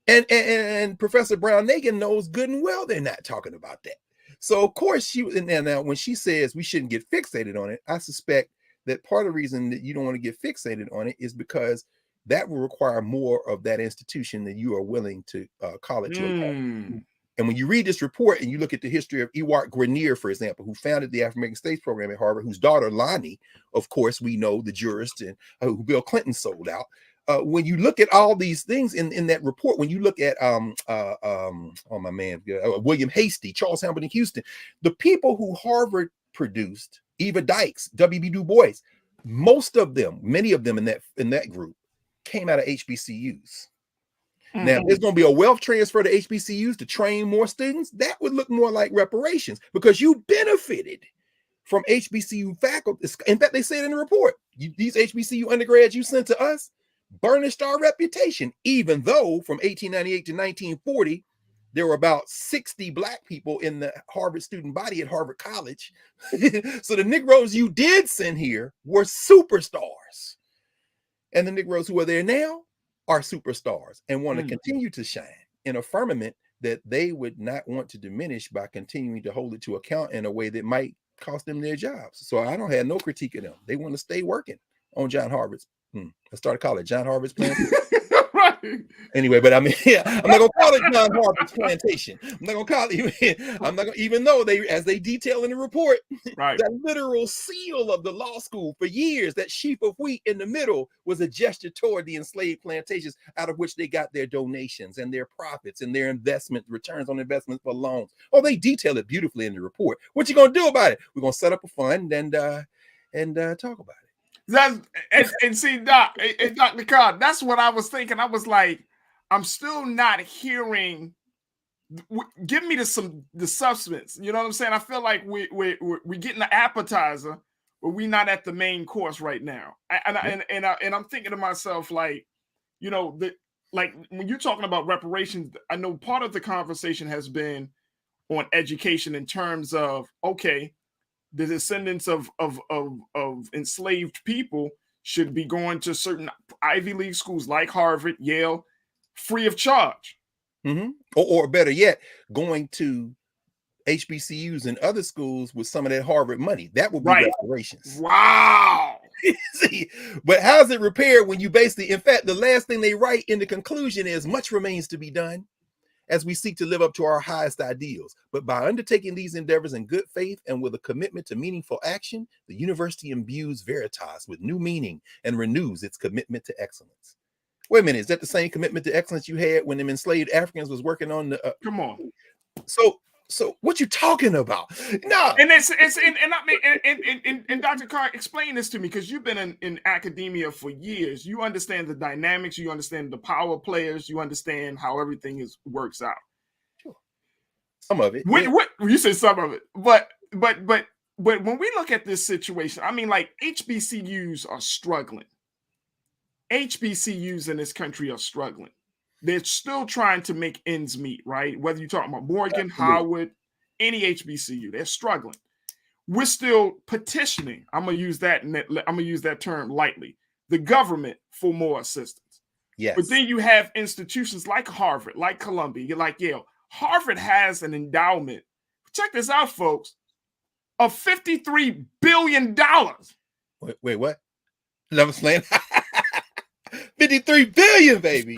And Professor Brown-Nagin knows good and well they're not talking about that. So of course now when she says we shouldn't get fixated on it, I suspect that part of the reason that you don't want to get fixated on it is because that will require more of that institution than you are willing to call it your own. And when you read this report and you look at the history of Ewart Grenier, for example, who founded the African American Studies program at Harvard, whose daughter Lonnie, of course, we know, the jurist, and who Bill Clinton sold out. When you look at all these things in that report, when you look at William Hastie, Charles Hamilton Houston, the people who Harvard produced, Eva Dykes, W.B. Du Bois, most of them, many of them in that group came out of HBCUs. Now, if there's going to be a wealth transfer to HBCUs to train more students, that would look more like reparations, because you benefited from HBCU faculty. In fact, they said in the report, these HBCU undergrads you sent to us burnished our reputation, even though from 1898 to 1940, there were about 60 Black people in the Harvard student body at Harvard College. So the Negroes you did send here were superstars. And the Negroes who are there now are superstars and want to continue to shine in a firmament that they would not want to diminish by continuing to hold it to account in a way that might cost them their jobs. So I don't have no critique of them. They want to stay working on John Harvard's. Let's start a college, John Harvard's plantation. Right. Anyway, but I mean, yeah, I'm not gonna call it John Harvard's plantation. I'm not gonna call it. I'm not gonna, even though as they detail in the report, right, that literal seal of the law school for years, that sheaf of wheat in the middle was a gesture toward the enslaved plantations, out of which they got their donations and their profits and their investment returns on investments for loans. Oh, they detail it beautifully in the report. What you gonna do about it? We're gonna set up a fund and talk about it. And see, Doc, and Dr. Carr, that's what I was thinking. I was like, I'm still not hearing. Give me the substance. You know what I'm saying? I feel like we're getting the appetizer, but we're not at the main course right now. And I'm thinking to myself, like, you know, like when you're talking about reparations, I know part of the conversation has been on education in terms of, okay, the descendants of enslaved people should be going to certain Ivy League schools like Harvard, Yale, free of charge. Or better yet, going to HBCUs and other schools with some of that Harvard money. That would be reparations. Wow. See, but how's it repaired when you basically, in fact, the last thing they write in the conclusion is much remains to be done as we seek to live up to our highest ideals. But by undertaking these endeavors in good faith and with a commitment to meaningful action, the university imbues Veritas with new meaning and renews its commitment to excellence. Wait a minute, is that the same commitment to excellence you had when them enslaved Africans was working on the? Come on. So what you talking about? No, and and Dr. Carr, explain this to me, because you've been in academia for years. You understand the dynamics, you understand the power players, you understand how everything works out. Sure. Some of it. What you say some of it, but when we look at this situation, I mean, like HBCUs are struggling. HBCUs in this country are struggling. They're still trying to make ends meet, right? Whether you're talking about Morgan, Howard, any HBCU, they're struggling. We're still petitioning. I'm gonna use that term lightly. The government for more assistance. Yes. But then you have institutions like Harvard, like Columbia, like Yale. Harvard has an endowment. Check this out, folks, of $53 billion. Wait, what? Love slam. 53 billion, baby.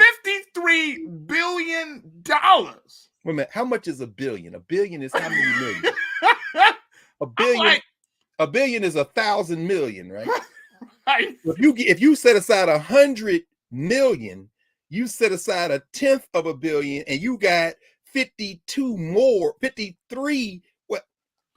$53 billion. Wait a minute, how much is a billion? A billion is how many million? A billion is 1,000 million, right? Right. If you set aside 100 million, you set aside 1/10 of a billion, and you got 53.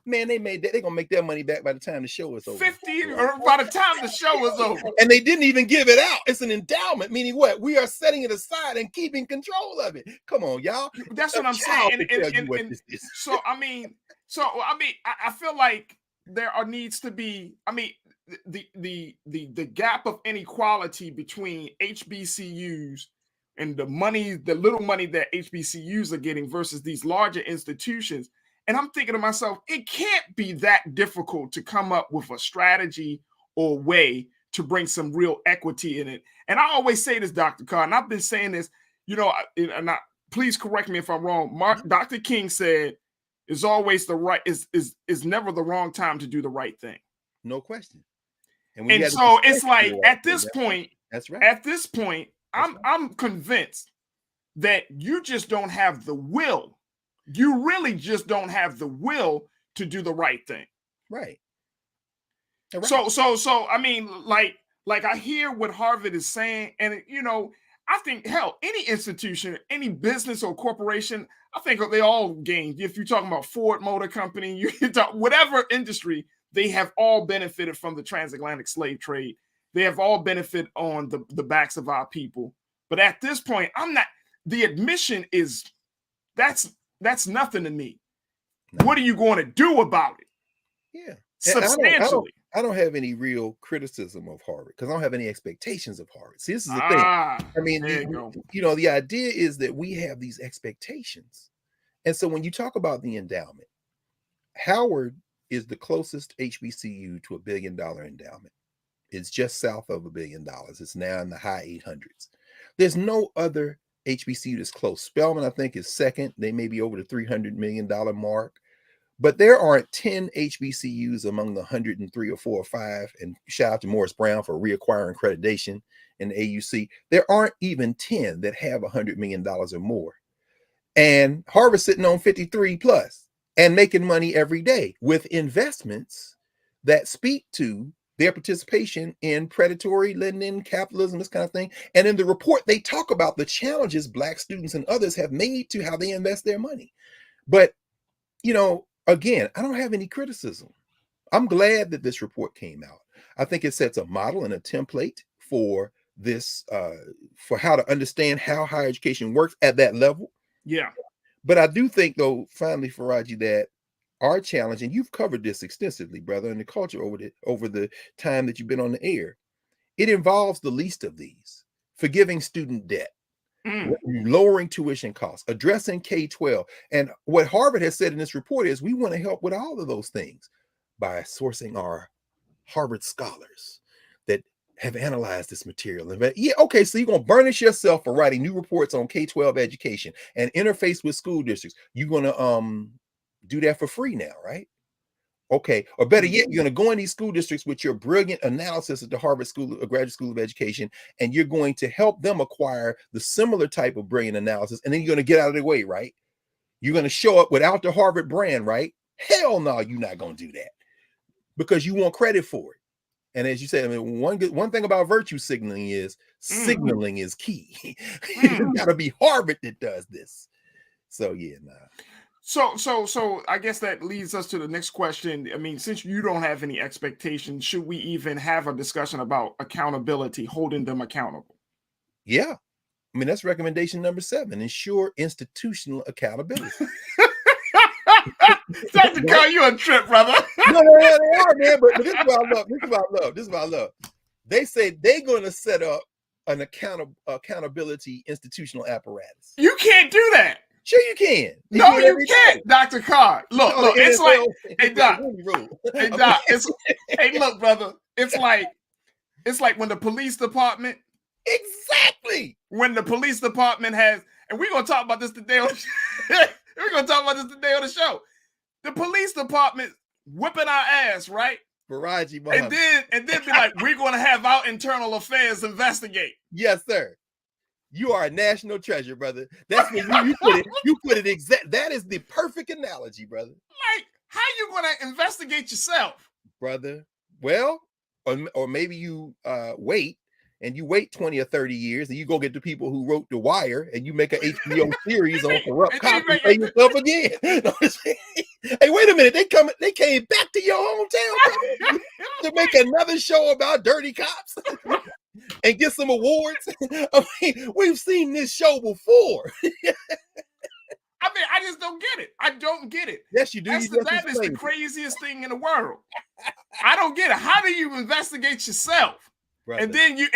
Man, they're gonna make their money back by the time the show is over. 50, or by the time the show is over. And they didn't even give it out. It's an endowment, meaning what? We are setting it aside and keeping control of it. Come on, y'all. That's what I'm saying. So I feel like there needs to be. I mean, the gap of inequality between HBCUs and the little money that HBCUs are getting versus these larger institutions. And I'm thinking to myself, it can't be that difficult to come up with a strategy or way to bring some real equity in it. And I always say this, Dr. Carr, and I've been saying this, you know, please correct me if I'm wrong. Dr. King said, "Is always the right is never the wrong time to do the right thing." No question. And so it's like at this point, that's right. At this point, I'm convinced that you just don't have the will You really just don't have the will to do the right thing. Right. So I mean, like I hear what Harvard is saying, and I think hell, any institution, any business or corporation, I think they all gain. If you're talking about Ford Motor Company, you talk whatever industry, they have all benefited from the transatlantic slave trade. They have all benefited on the backs of our people. But at this point, the admission is that's nothing to me. No. What are you going to do about it? Yeah. Substantially. I don't have any real criticism of Harvard because I don't have any expectations of Harvard. See, this is the thing. I mean, the idea is that we have these expectations. And so when you talk about the endowment, Howard is the closest HBCU to $1 billion endowment. It's just south of $1 billion. It's now in the high 800s. There's no other HBCU that's close. Spelman, I think, is second. They may be over the $300 million mark. But there aren't 10 HBCUs among the 103 or 4 or 5. And shout out to Morris Brown for reacquiring accreditation in the AUC. There aren't even 10 that have $100 million or more. And Harvard's sitting on 53 plus and making money every day with investments that speak to their participation in predatory lending, capitalism, this kind of thing. And in the report, they talk about the challenges Black students and others have made to how they invest their money. But, again, I don't have any criticism. I'm glad that this report came out. I think it sets a model and a template for this, for how to understand how higher education works at that level. Yeah. But I do think, though, finally, Farajii, that our challenge, and you've covered this extensively, brother, in the culture over the time that you've been on the air, it involves the least of these: forgiving student debt, lowering tuition costs, addressing K-12. And what Harvard has said in this report is we want to help with all of those things by sourcing our Harvard scholars that have analyzed this material. Okay, so you're going to burnish yourself for writing new reports on K-12 education and interface with school districts. You're going to do that for free now, right? Okay, or better yet, you're going to go in these school districts with your brilliant analysis at the Harvard School, Graduate School of Education, and you're going to help them acquire the similar type of brilliant analysis, and then you're going to get out of their way, right? You're going to show up without the Harvard brand, right? Hell no, you're not going to do that because you want credit for it. And as you said, I mean, one thing about virtue signaling is key. It's got to be Harvard that does this. So yeah, nah. So I guess that leads us to the next question. I mean, since you don't have any expectations, should we even have a discussion about accountability, holding them accountable? Yeah. I mean, that's recommendation number 7, ensure institutional accountability. Dr. Carr, you a trip, brother. No, they are, man. But this is what I love. They say they're going to set up an accountability institutional apparatus. You can't do that. Sure you can. No, you can't, Dr. Carr. Look, it's like, hey, Doc. Hey, look, brother. It's like when the police department. Exactly. When the police department has, and we're gonna talk about this today on the show. The police department whipping our ass, right? Farajii, and then be like, we're gonna have our internal affairs investigate. Yes, sir. You are a national treasure, brother. That's when you put it. You put it exact. That is the perfect analogy, brother. Like, how you gonna investigate yourself, brother? Well, or maybe you wait 20 or 30 years, and you go get the people who wrote The Wire, and you make an HBO series on corrupt cops and play yourself again. Hey, wait a minute! They came back to your hometown to make another show about dirty cops. And get some awards. I mean, we've seen this show before. I mean, I just don't get it. I don't get it. Yes, you do. That is the craziest thing in the world. I don't get it. How do you investigate yourself? Brother. And then you're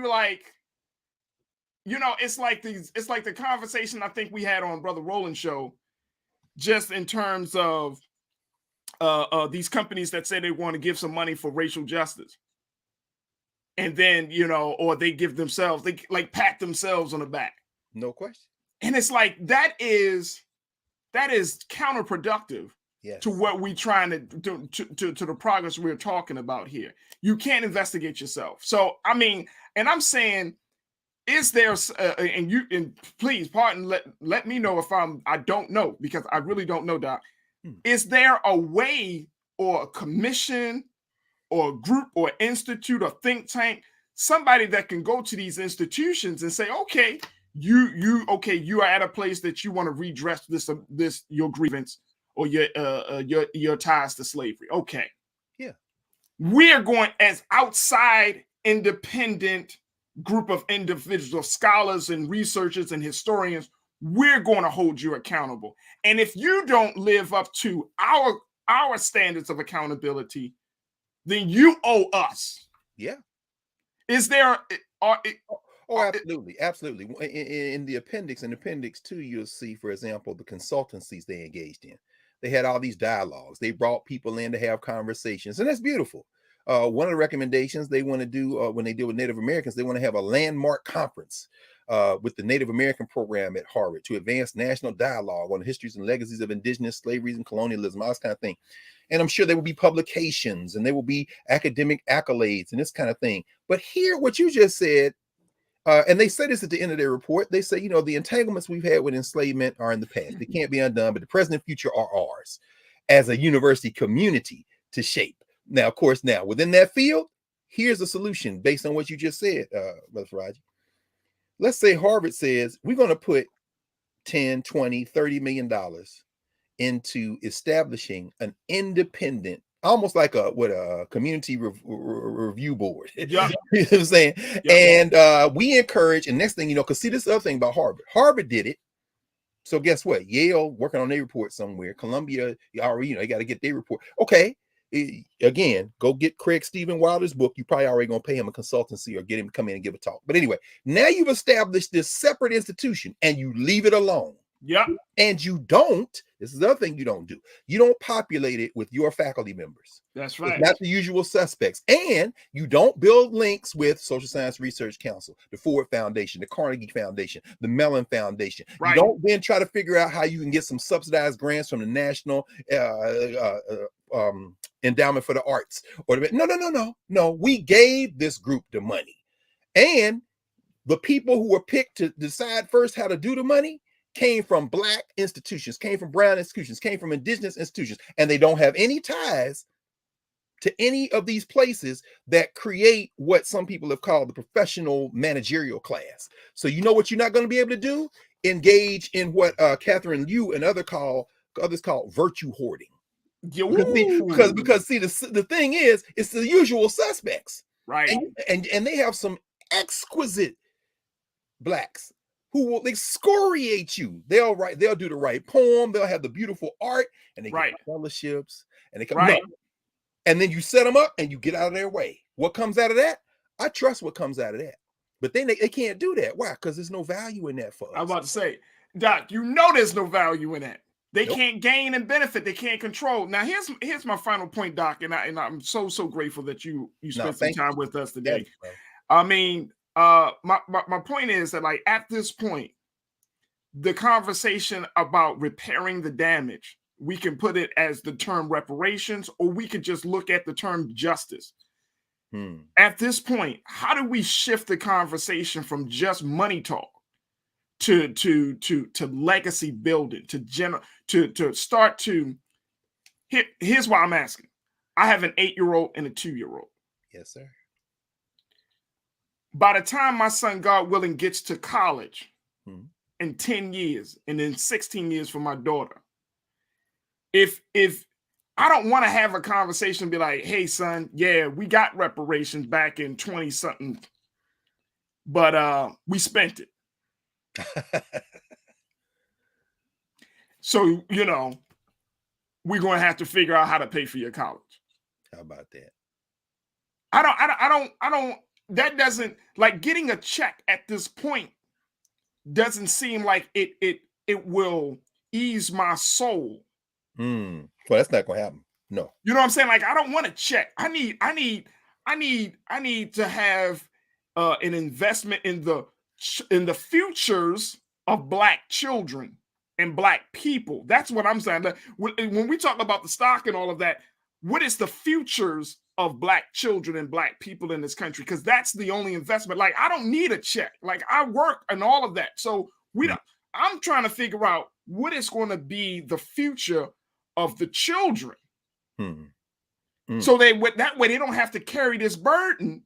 like, it's like the conversation I think we had on Brother Roland's show, just in terms of these companies that say they want to give some money for racial justice. And then, or they give themselves, they like pat themselves on the back. No question. And it's like, that is counterproductive to what we're trying to do, to the progress we're talking about here. You can't investigate yourself. So, I mean, and I'm saying is there and please pardon, let me know if I don't know, because I really don't know, Doc. Is there a way or a commission or a group or institute or think tank, somebody that can go to these institutions and say, okay, you are at a place that you want to redress this your grievance or your ties to slavery. Okay. Yeah. We're going as outside independent group of individual scholars and researchers and historians, we're going to hold you accountable. And if you don't live up to our standards of accountability, then you owe us. Yeah. Is there absolutely, absolutely. In the appendix 2, you'll see, for example, the consultancies they engaged in. They had all these dialogues. They brought people in to have conversations, and that's beautiful. One of the recommendations they want to do when they deal with Native Americans, they want to have a landmark conference with the Native American program at Harvard to advance national dialogue on the histories and legacies of indigenous slaveries and colonialism, all this kind of thing. And I'm sure there will be publications and there will be academic accolades and this kind of thing. But here, what you just said, and they say this at the end of their report, they say, the entanglements we've had with enslavement are in the past. They can't be undone, but the present and future are ours as a university community to shape. Now, of course, within that field, here's a solution based on what you just said, Brother Farajii. Let's say Harvard says we're going to put 10, 20, $30 million into establishing an independent, almost like a community review board. Yeah. You know what I'm saying? Yeah. And we encourage, and next thing you know, because see, this other thing about Harvard did it. So guess what? Yale working on their report somewhere. Columbia, they got to get their report. Okay. Again, go get Craig Stephen Wilder's book. You probably already gonna pay him a consultancy or get him to come in and give a talk. But anyway, now you've established this separate institution and you leave it alone. Yeah. And you don't, this is the other thing you don't do. You don't populate it with your faculty members. That's right. It's not the usual suspects. And you don't build links with Social Science Research Council, the Ford Foundation, the Carnegie Foundation, the Mellon Foundation. Right. You don't then try to figure out how you can get some subsidized grants from the National Endowment for the Arts. No. We gave this group the money. And the people who were picked to decide first how to do the money came from Black institutions, came from brown institutions, came from indigenous institutions, and they don't have any ties to any of these places that create what some people have called the professional managerial class. So you know what you're not going to be able to do? Engage in what Catherine Liu and others call virtue hoarding. Because see, the thing is, it's the usual suspects, right? And they have some exquisite Blacks who will excoriate you. They'll do the right poem, they'll have the beautiful art, and they get fellowships, and they come up, and then you set them up and you get out of their way. What comes out of that? I trust what comes out of that. But then they can't do that. Why? Because there's no value in that for us. I'm about to say, Doc, there's no value in that. They can't gain and benefit. They can't control. Now, here's my final point, Doc, and I'm so grateful that you spent some time with us today. I mean, my point is that, like, at this point, the conversation about repairing the damage, we can put it as the term reparations, or we could just look at the term justice. At this point, how do we shift the conversation from just money talk to legacy building, to start to here's why I'm asking. I have an 8-year-old and a 2-year-old. Yes, sir. By the time my son, God willing, gets to college in 10 years, and then 16 years for my daughter, if I don't want to have a conversation and be like, hey, son, yeah, we got reparations back in 20-something, but we spent it. So, we're going to have to figure out how to pay for your college. How about that? I don't, that doesn't, like, getting a check at this point doesn't seem like it will ease my soul. Well, that's not going to happen. No. You know what I'm saying? Like, I don't want to check. I need to have an investment in the futures of Black children and Black people. That's what I'm saying. When we talk about the stock and all of that, what is the futures of black children and black people in this country, because that's the only investment. Like, I don't need a check. Like, I work and all of that. So I'm trying to figure out what is going to be the future of the children. So that way they don't have to carry this burden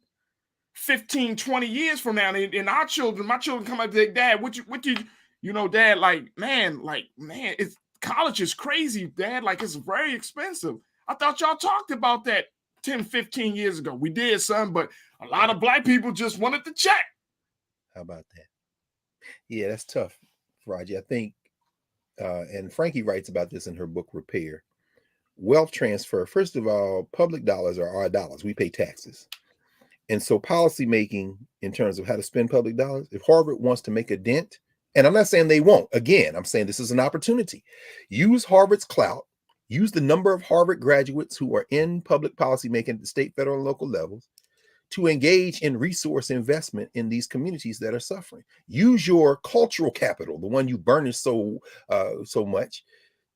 15, 20 years from now. And my children come up to their dad, dad, it's college is crazy, Dad. Like, it's very expensive. I thought y'all talked about that 10, 15 years ago. We did, son, but a lot of black people just wanted to check. How about that? Yeah, that's tough, Farajii. I think, and Frankie writes about this in her book, Repair. Wealth transfer, first of all, public dollars are our dollars. We pay taxes. And so policy making in terms of how to spend public dollars, if Harvard wants to make a dent, and I'm not saying they won't, again, I'm saying this is an opportunity. Use Harvard's clout, use the number of Harvard graduates who are in public policy making at the state, federal, and local levels to engage in resource investment in these communities that are suffering. Use your cultural capital, the one you burnish so much,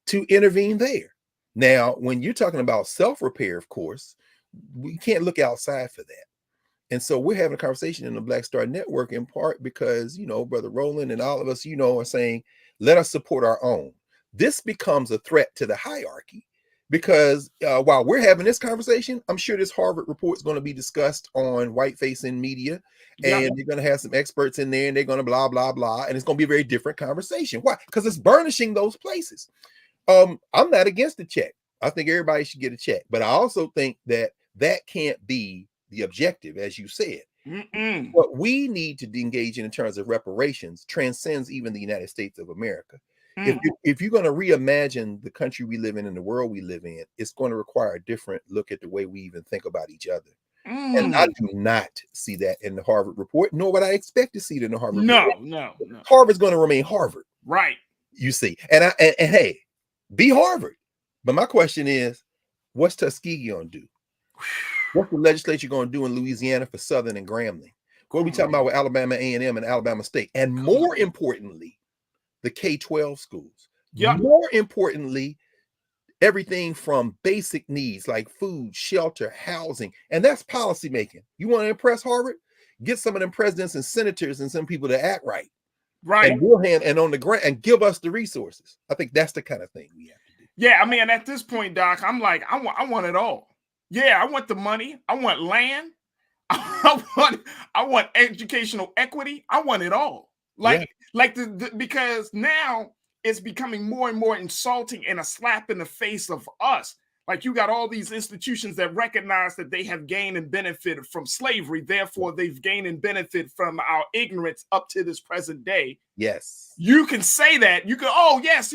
to intervene there. Now, when you're talking about self-repair, of course, we can't look outside for that. And so we're having a conversation in the Black Star Network in part because, Brother Roland and all of us, are saying, let us support our own. This becomes a threat to the hierarchy because while we're having this conversation, I'm sure this Harvard report is going to be discussed on white-facing media, and they're going to have some experts in there, and they're going to blah, blah, blah, and it's going to be a very different conversation. Why? Because it's burnishing those places. I'm not against the check. I think everybody should get a check, but I also think that can't be the objective, as you said. What we need to engage in terms of reparations transcends even the United States of America. If you're going to reimagine the country we live in and the world we live in, it's going to require a different look at the way we even think about each other. And I do not see that in the Harvard report, nor would I expect to see it in the Harvard report. No. Harvard's going to remain Harvard. Right. You see. And hey, be Harvard. But my question is, what's Tuskegee going to do? What's the legislature going to do in Louisiana for Southern and Grambling? What are we talking about with Alabama A&M and Alabama State? And more importantly, the K-12 schools. More importantly, everything from basic needs like food, shelter, housing, and that's policy making. You want to impress Harvard? Get some of them presidents and senators and some people to act right. Right. And we'll hand and on the grant and give us the resources. I think that's the kind of thing we have to do. Yeah, I mean, at this point, Doc, I'm like, I want it all. Yeah, I want the money. I want land. I want educational equity. I want it all. Because now it's becoming more and more insulting and a slap in the face of us. Like, you got all these institutions that recognize that they have gained and benefited from slavery. Therefore, they've gained and benefited from our ignorance up to this present day. Yes. You can say that. You can, oh, yes.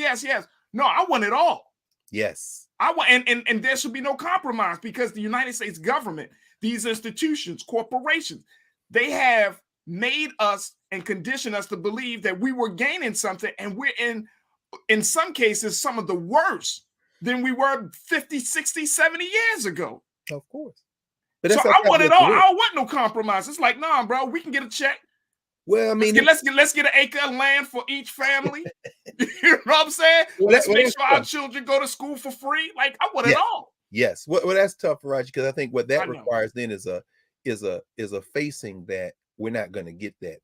No, I want it all. Yes. I want, and there should be no compromise, because the United States government, these institutions, corporations, they have made us and conditioned us to believe that we were gaining something, and we're in some cases, some of the worse than we were 50, 60, 70 years ago. Of course. But so I want it all. I don't want no compromise. It's like, nah, bro, we can get a check. Well, I mean, let's get an acre of land for each family. You know what I'm saying? Let's make sure our children go to school for free. Like, I want it all. Yes. Well, that's tough, Farajii, because I think what that requires then is a facing that we're not going to get that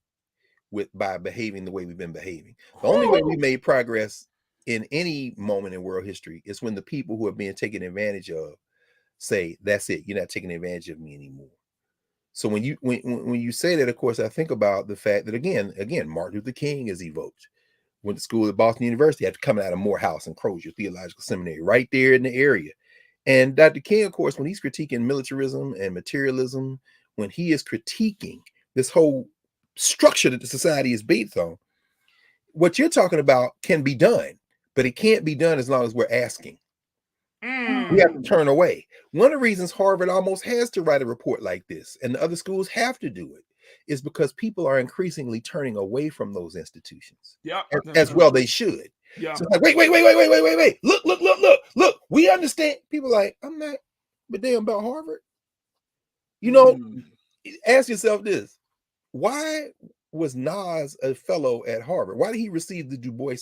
by behaving the way we've been behaving. The only way we made progress in any moment in world history is when the people who are being taken advantage of say, "That's it. You're not taking advantage of me anymore." So when you say that, of course, I think about the fact that again, Martin Luther King is evoked. Went to school at Boston University, had to come out of Morehouse and Crozier Theological Seminary, right there in the area. And Dr. King, of course, when he's critiquing militarism and materialism, when he is critiquing this whole structure that the society is based on, what you're talking about can be done, but it can't be done as long as we're asking. We have to turn away. One of the reasons Harvard almost has to write a report like this, and the other schools have to do it, is because people are increasingly turning away from those institutions. Yeah, as well they should. Yeah. So it's like, wait. Look. We understand. People are like, I'm not, but damn about Harvard. Ask yourself this: why was Nas a fellow at Harvard? Why did he receive the Du Bois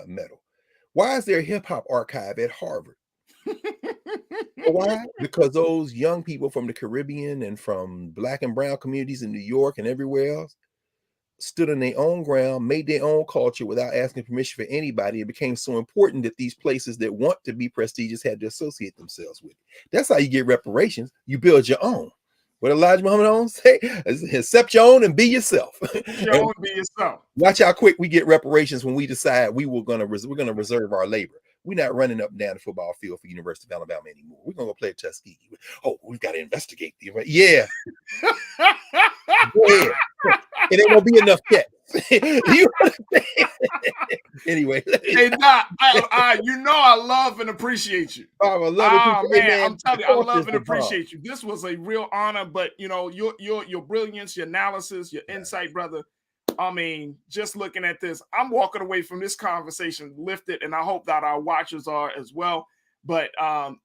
medal? Why is there a hip hop archive at Harvard? Why? Because those young people from the Caribbean and from Black and brown communities in New York and everywhere else stood on their own ground, made their own culture without asking permission for anybody. It became so important that these places that want to be prestigious had to associate themselves with it. That's how you get reparations. You build your own. What Elijah Muhammad on say? Accept your own and be yourself. Your own, be yourself. Watch how quick we get reparations when we decide we're gonna reserve our labor. We're not running up and down the football field for University of Alabama anymore. We're gonna go play Tuskegee. Oh, we've got to investigate the yeah. Go ahead. It ain't gonna be enough yet. Anyway, hey, Doc, I love and appreciate you. I love it. Man, I'm telling you, I love and appreciate you. This was a real honor, but your brilliance, your analysis, your insight, brother. I mean, just looking at this, I'm walking away from this conversation lifted, and I hope that our watchers are as well. But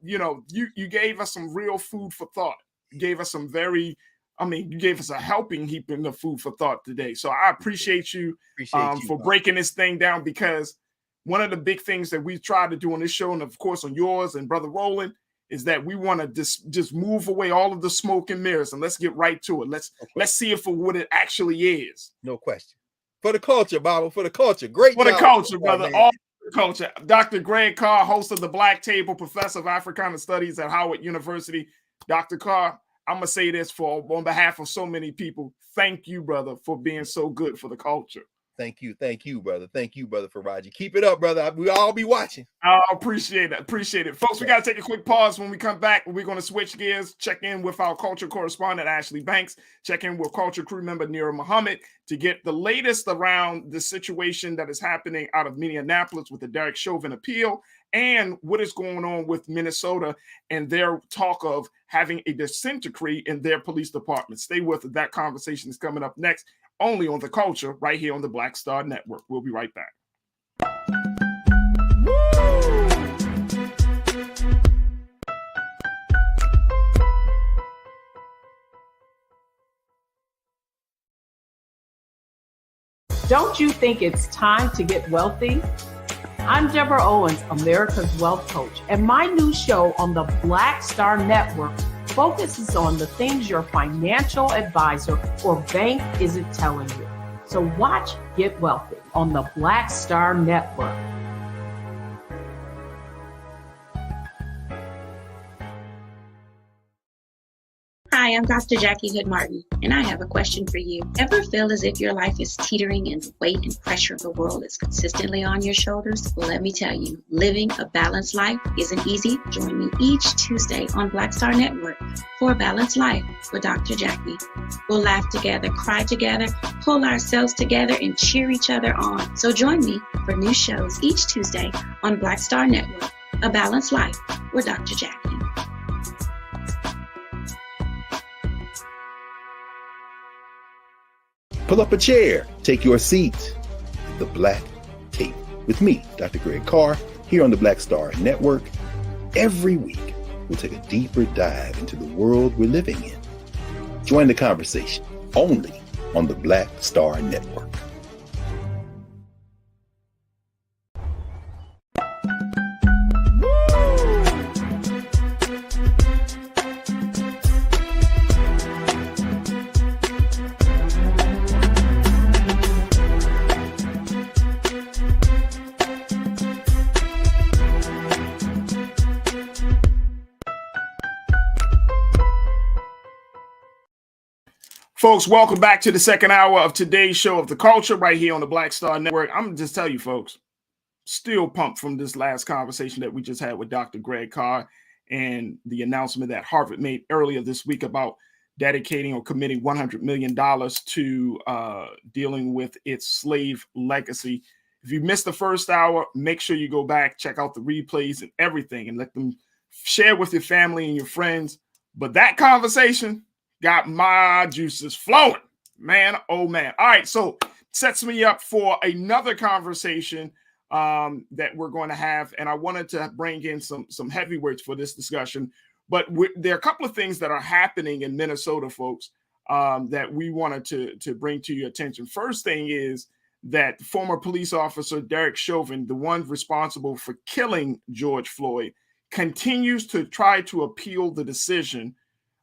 you gave us some real food for thought. You gave us you gave us a helping heap in the food for thought today. So I appreciate you for breaking this thing down, because one of the big things that we try to do on this show, and of course on yours and Brother Roland, is that we want to just move away all of the smoke and mirrors and let's get right to it. Let's see it for what it actually is. No question. For the culture, Bible, for the culture. Great for job. The culture, brother. All the culture. Dr. Greg Carr, host of the Black Table, professor of Africana Studies at Howard University. Dr. Carr, I'm going to say this on behalf of so many people. Thank you, brother, for being so good for the culture. Thank you, brother. Thank you, brother Farajii. Keep it up, brother. We all be watching. I appreciate it. Folks, we got to take a quick pause. When we come back, we're going to switch gears, check in with our culture correspondent, Ashley Banks, check in with culture crew member, Nira Muhammad, to get the latest around the situation that is happening out of Minneapolis with the Chauvin Appeal, and what is going on with Minnesota and their talk of having a consent decree in their police department. Stay with us. That conversation is coming up next, only on The Culture, right here on the Black Star Network. We'll be right back. Don't you think it's time to get wealthy? I'm Deborah Owens, America's Wealth Coach, and my new show on the Black Star Network focuses on the things your financial advisor or bank isn't telling you. So watch Get Wealthy on the Black Star Network. Hi, I'm Dr. Jackie Hood Martin, and I have a question for you. Ever feel as if your life is teetering and the weight and pressure of the world is consistently on your shoulders? Well, let me tell you, living a balanced life isn't easy. Join me each Tuesday on Black Star Network for a Balanced Life with Dr. Jackie. We'll laugh together, cry together, pull ourselves together, and cheer each other on. So join me for new shows each Tuesday on Black Star Network, A Balanced Life with Dr. Jackie. Pull up a chair, take your seat. The Black Table with me, Dr. Greg Carr, here on the Black Star Network. Every week, we'll take a deeper dive into the world we're living in. Join the conversation only on the Black Star Network. Folks, welcome back to the second hour of today's show of The Culture right here on the Black Star Network. I'm going to just tell you, folks, still pumped from this last conversation that we just had with Dr. Greg Carr and the announcement that Harvard made earlier this week about dedicating or committing $100 million to dealing with its slave legacy. If you missed the first hour, make sure you go back, check out the replays and everything, and let them share with your family and your friends. But that conversation got my juices flowing, man. Oh, man. All right. So sets me up for another conversation that we're going to have. And I wanted to bring in some heavyweights for this discussion. But there are a couple of things that are happening in Minnesota, folks, that we wanted to bring to your attention. First thing is that former police officer Derek Chauvin, the one responsible for killing George Floyd, continues to try to appeal the decision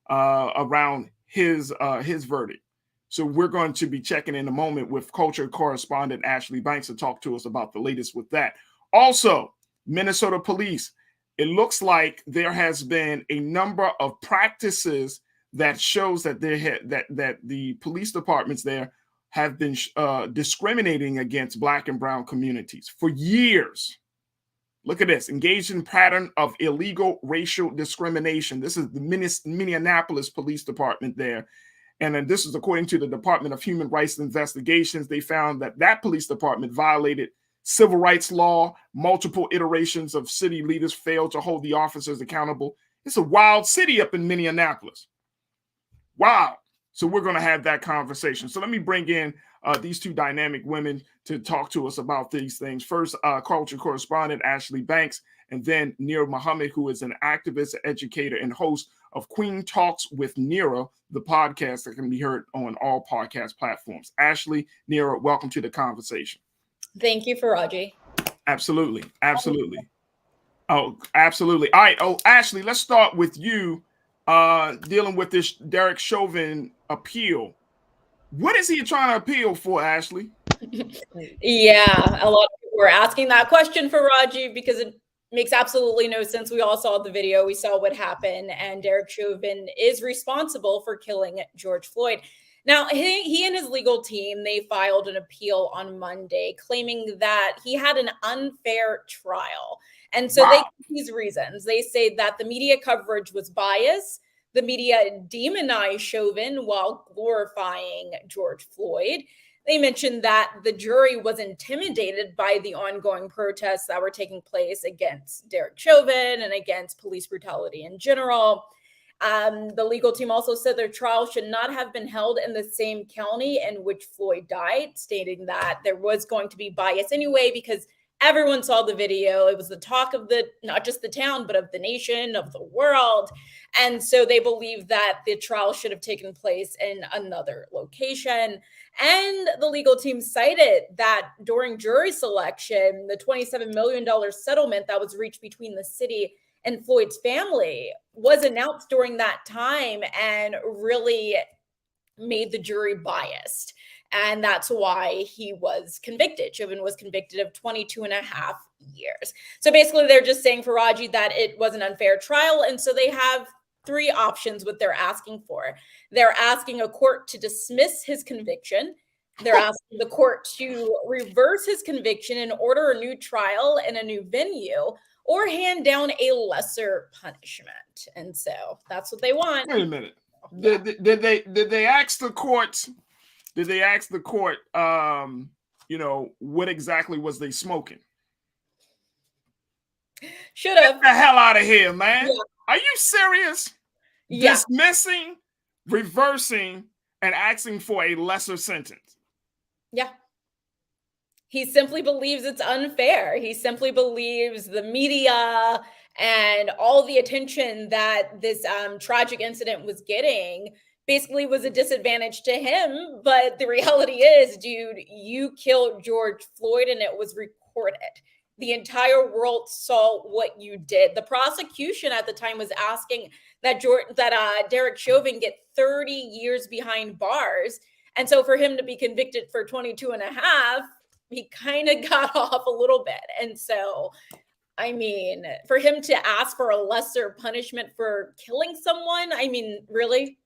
around his verdict. So we're going to be checking in a moment with culture correspondent Ashley Banks to talk to us about the latest with that. Also, Minnesota police, it looks like there has been a number of practices that shows that that the police departments there have been discriminating against Black and brown communities for years. Look at this, engaged in pattern of illegal racial discrimination. This is the Minneapolis Police Department there. And then this is according to the Department of Human Rights Investigations. They found that that police department violated civil rights law. Multiple iterations of city leaders failed to hold the officers accountable. It's a wild city up in Minneapolis. Wow. So we're going to have that conversation. So let me bring in these two dynamic women to talk to us about these things. First, culture correspondent Ashley Banks, and then Nira Muhammad, who is an activist, educator, and host of Queen Talks with Nira, the podcast that can be heard on all podcast platforms. Ashley, Nira, welcome to the conversation. Thank you, Farajii. Absolutely. Absolutely. Oh, absolutely. All right. Oh, Ashley, let's start with you dealing with this Derek Chauvin appeal. What is he trying to appeal for, Ashley? Yeah, a lot of people were asking that question, Farajii, because it makes absolutely no sense. We all saw the video. We saw what happened. And Derek Chauvin is responsible for killing George Floyd. Now, he and his legal team, they filed an appeal on Monday claiming that he had an unfair trial. And so they give these reasons. They say that the media coverage was biased. The media demonized Chauvin while glorifying George Floyd. They mentioned that the jury was intimidated by the ongoing protests that were taking place against Derek Chauvin and against police brutality in general. The legal team also said their trial should not have been held in the same county in which Floyd died, stating that there was going to be bias anyway because everyone saw the video. It was the talk of not just the town, but of the nation, of the world. And so they believe that the trial should have taken place in another location. And the legal team cited that during jury selection, the $27 million settlement that was reached between the city and Floyd's family was announced during that time and really made the jury biased. And that's why he was convicted. Chauvin was convicted of 22 and a half years. So basically, they're just saying, Farajii, that it was an unfair trial. And so they have three options what they're asking for. They're asking a court to dismiss his conviction. They're asking the court to reverse his conviction and order a new trial in a new venue, or hand down a lesser punishment. And so that's what they want. Wait a minute. Did they ask the court? Did they ask the court, what exactly was they smoking? Should have. Get the hell out of here, man. Yeah. Are you serious? Yeah. Dismissing, reversing, and asking for a lesser sentence. Yeah. He simply believes it's unfair. He simply believes the media and all the attention that this tragic incident was getting basically was a disadvantage to him. But the reality is, dude, you killed George Floyd and it was recorded. The entire world saw what you did. The prosecution at the time was asking that Derek Chauvin get 30 years behind bars. And so for him to be convicted for 22 and a half, he kind of got off a little bit. And so, I mean, for him to ask for a lesser punishment for killing someone, I mean, really?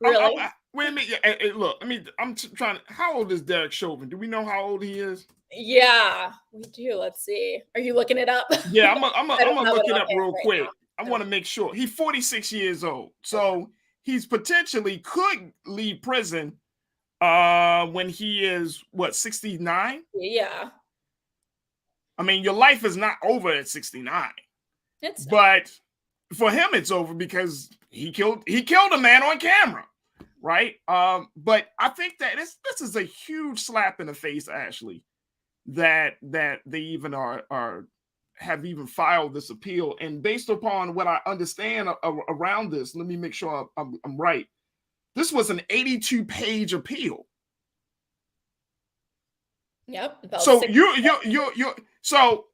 Really? Wait a minute. Look, I'm trying to, how old is Derek Chauvin? Do we know how old he is? Yeah, we do. Let's see. Are you looking it up? Yeah, I'm gonna look it up real quick. I want to make sure. He's 46 years old. So he's potentially could leave prison when he is, what, 69? Yeah. I mean, your life is not over at 69. It's not. But for him, it's over because he killed a man on camera, right? But I think that this is a huge slap in the face, Ashley, that they even have even filed this appeal. And based upon what I understand around this, let me make sure I'm right. This was an 82-page appeal. Yep. So so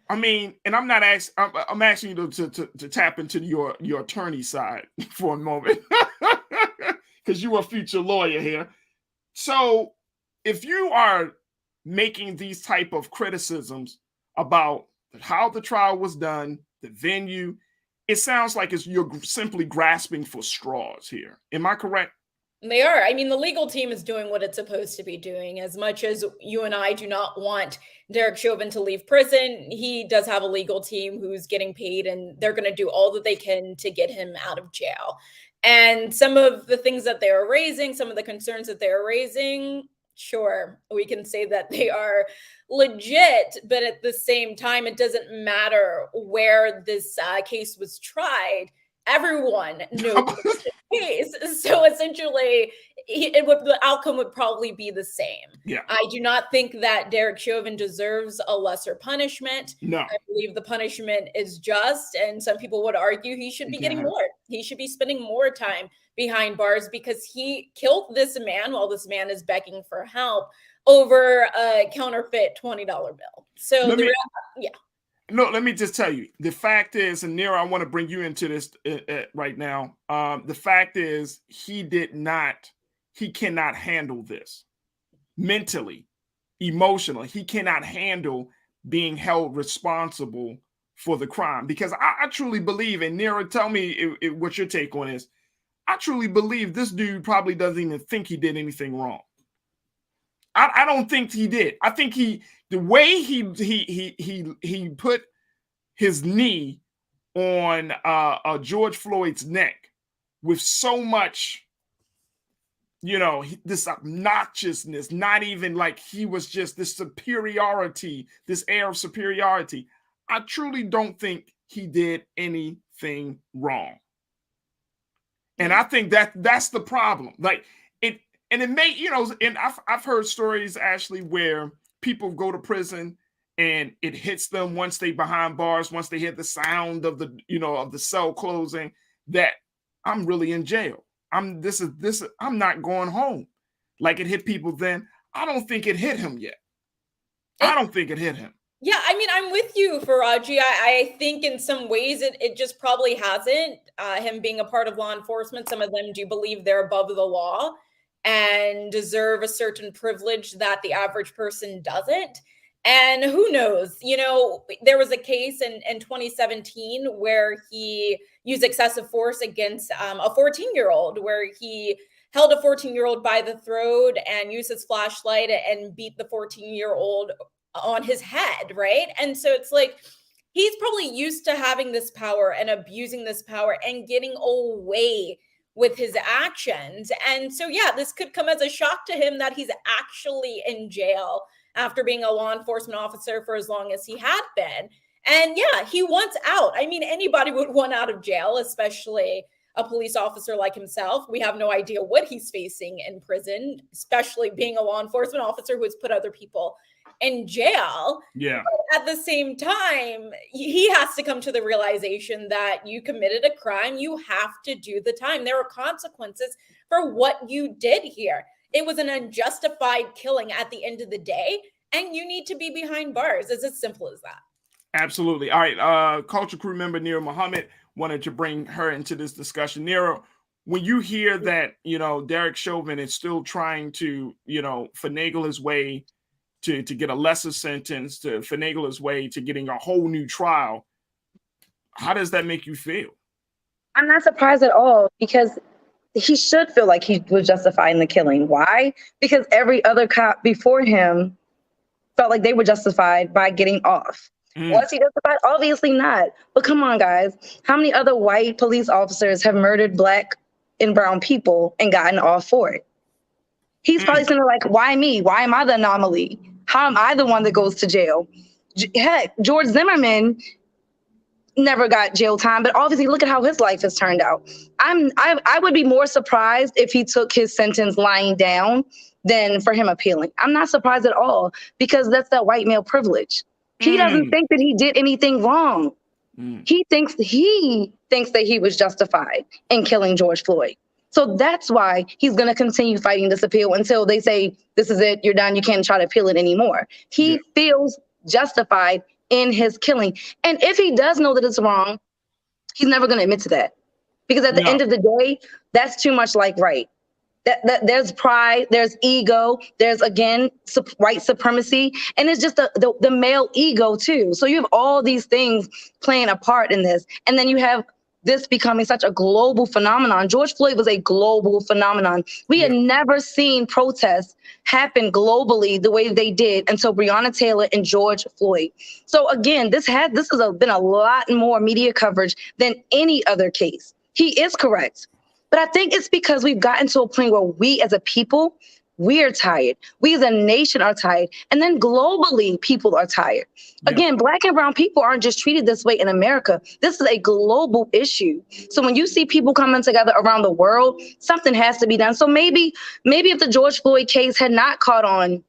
I mean, and I'm not asking. I'm asking you to tap into your attorney side for a moment, because you are a future lawyer here. So, if you are making these type of criticisms about how the trial was done, the venue, it sounds like you're simply grasping for straws here. Am I correct? They are. I mean, the legal team is doing what it's supposed to be doing. As much as you and I do not want Derek Chauvin to leave prison, he does have a legal team who's getting paid, and they're going to do all that they can to get him out of jail. And some of the things that they're raising, some of the concerns that they're raising, sure, we can say that they are legit, but at the same time, it doesn't matter where this case was tried. Everyone knows the case. So essentially, the outcome would probably be the same. Yeah. I do not think that Derek Chauvin deserves a lesser punishment. No. I believe the punishment is just, and some people would argue he should be getting more. He should be spending more time behind bars because he killed this man while this man is begging for help over a counterfeit $20 bill. So, yeah. No, let me just tell you. The fact is, and Nero, I want to bring you into this right now. The fact is, he cannot handle this mentally, emotionally. He cannot handle being held responsible for the crime, because I truly believe, and Nero, tell me what your take on is. I truly believe this dude probably doesn't even think he did anything wrong. I don't think he did. I think the way he put his knee on George Floyd's neck with so much, this obnoxiousness, not even like he was just this superiority, this air of superiority. I truly don't think he did anything wrong. And I think that's the problem. Like it, and it may, and I've heard stories, Ashley, where people go to prison and it hits them once they behind bars, once they hear the sound of the cell closing, that I'm really in jail. I'm not going home. Like it hit people then. I don't think it hit him yet. I don't think it hit him. Yeah, I mean, I'm with you, Farajii. I think in some ways it just probably hasn't. Him being a part of law enforcement, some of them do believe they're above the law and deserve a certain privilege that the average person doesn't. And who knows? There was a case in 2017 where he used excessive force against a 14-year-old, where he held a 14-year-old by the throat and used his flashlight and beat the 14-year-old on his head, right? And so it's like he's probably used to having this power and abusing this power and getting away with his actions. And so, yeah, this could come as a shock to him that he's actually in jail after being a law enforcement officer for as long as he had been. And yeah, he wants out. I mean, anybody would want out of jail, especially a police officer like himself. We have no idea what he's facing in prison, especially being a law enforcement officer who has put other people in jail. Yeah. But at the same time, he has to come to the realization that you committed a crime. You have to do the time. There are consequences for what you did here. It was an unjustified killing at the end of the day, and you need to be behind bars. It's as simple as that. Absolutely. All right. Culture Crew member Nero Muhammad wanted to bring her into this discussion. Nero, when you hear that, Derek Chauvin is still trying to, finagle his way to get a lesser sentence, to finagle his way to getting a whole new trial, how does that make you feel? I'm not surprised at all, because he should feel like he was justified in the killing. Why? Because every other cop before him felt like they were justified by getting off. Was he justified? Obviously not. But come on, guys. How many other white police officers have murdered Black and brown people and gotten off for it? He's probably saying, like, why me? Why am I the anomaly? How am I the one that goes to jail? Heck, George Zimmerman never got jail time, but obviously look at how his life has turned out. I would be more surprised if he took his sentence lying down than for him appealing. I'm not surprised at all, because that's that white male privilege. He doesn't think that he did anything wrong. He thinks that he was justified in killing George Floyd. So that's why he's going to continue fighting this appeal until they say, this is it, you're done, you can't try to appeal it anymore. He feels justified in his killing. And if he does know that it's wrong, he's never going to admit to that. Because at the end of the day, that's too much like right. That there's pride, there's ego, there's, again, white supremacy, and it's just the male ego too. So you have all these things playing a part in this. And then you have this becoming such a global phenomenon. George Floyd was a global phenomenon. We had never seen protests happen globally the way they did until Breonna Taylor and George Floyd. So again, this has been a lot more media coverage than any other case. He is correct. But I think it's because we've gotten to a point where we as a people, we're tired. We as a nation are tired. And then globally, people are tired. Again, Black and brown people aren't just treated this way in America. This is a global issue. So when you see people coming together around the world, something has to be done. So maybe if the George Floyd case had not caught on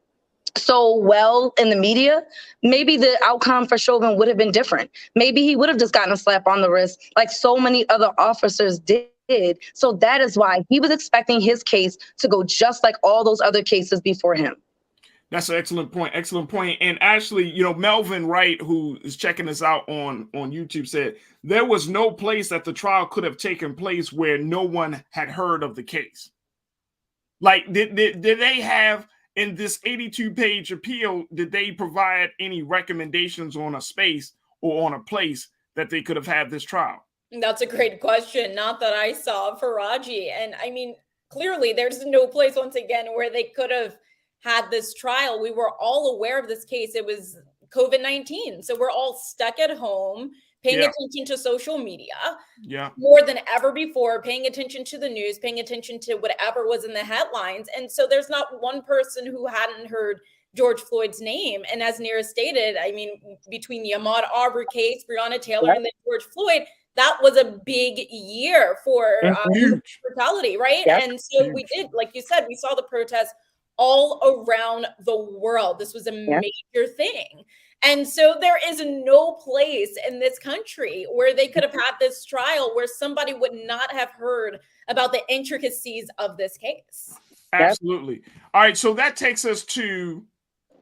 so well in the media, maybe the outcome for Chauvin would have been different. Maybe he would have just gotten a slap on the wrist like so many other officers did. So that is why he was expecting his case to go just like all those other cases before him. That's an excellent point. Excellent point. And actually, Melvin Wright, who is checking us out on YouTube, said there was no place that the trial could have taken place where no one had heard of the case. Like, did they have, in this 82-page appeal, did they provide any recommendations on a space or on a place that they could have had this trial? That's a great question. Not that I saw, Farajii. And I mean, clearly there's no place, once again, where they could have had this trial. We were all aware of this case. It was COVID-19. So we're all stuck at home, paying attention to social media more than ever before, paying attention to the news, paying attention to whatever was in the headlines. And so there's not one person who hadn't heard George Floyd's name. And as Nira stated, I mean, between the Ahmaud Arbery case, Breonna Taylor, and then George Floyd, that was a big year for brutality, right? And so we did, like you said, we saw the protests all around the world. This was a major thing. And so there is no place in this country where they could have had this trial where somebody would not have heard about the intricacies of this case. Absolutely. All right, so that takes us to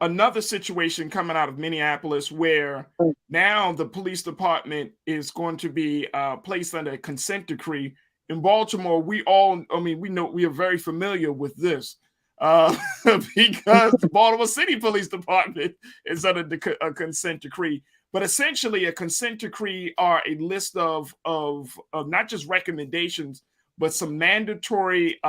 another situation coming out of Minneapolis where now the police department is going to be placed under a consent decree. In Baltimore, we know, we are very familiar with this because the Baltimore City Police Department is under a consent decree. But essentially, a consent decree are a list of not just recommendations, but some mandatory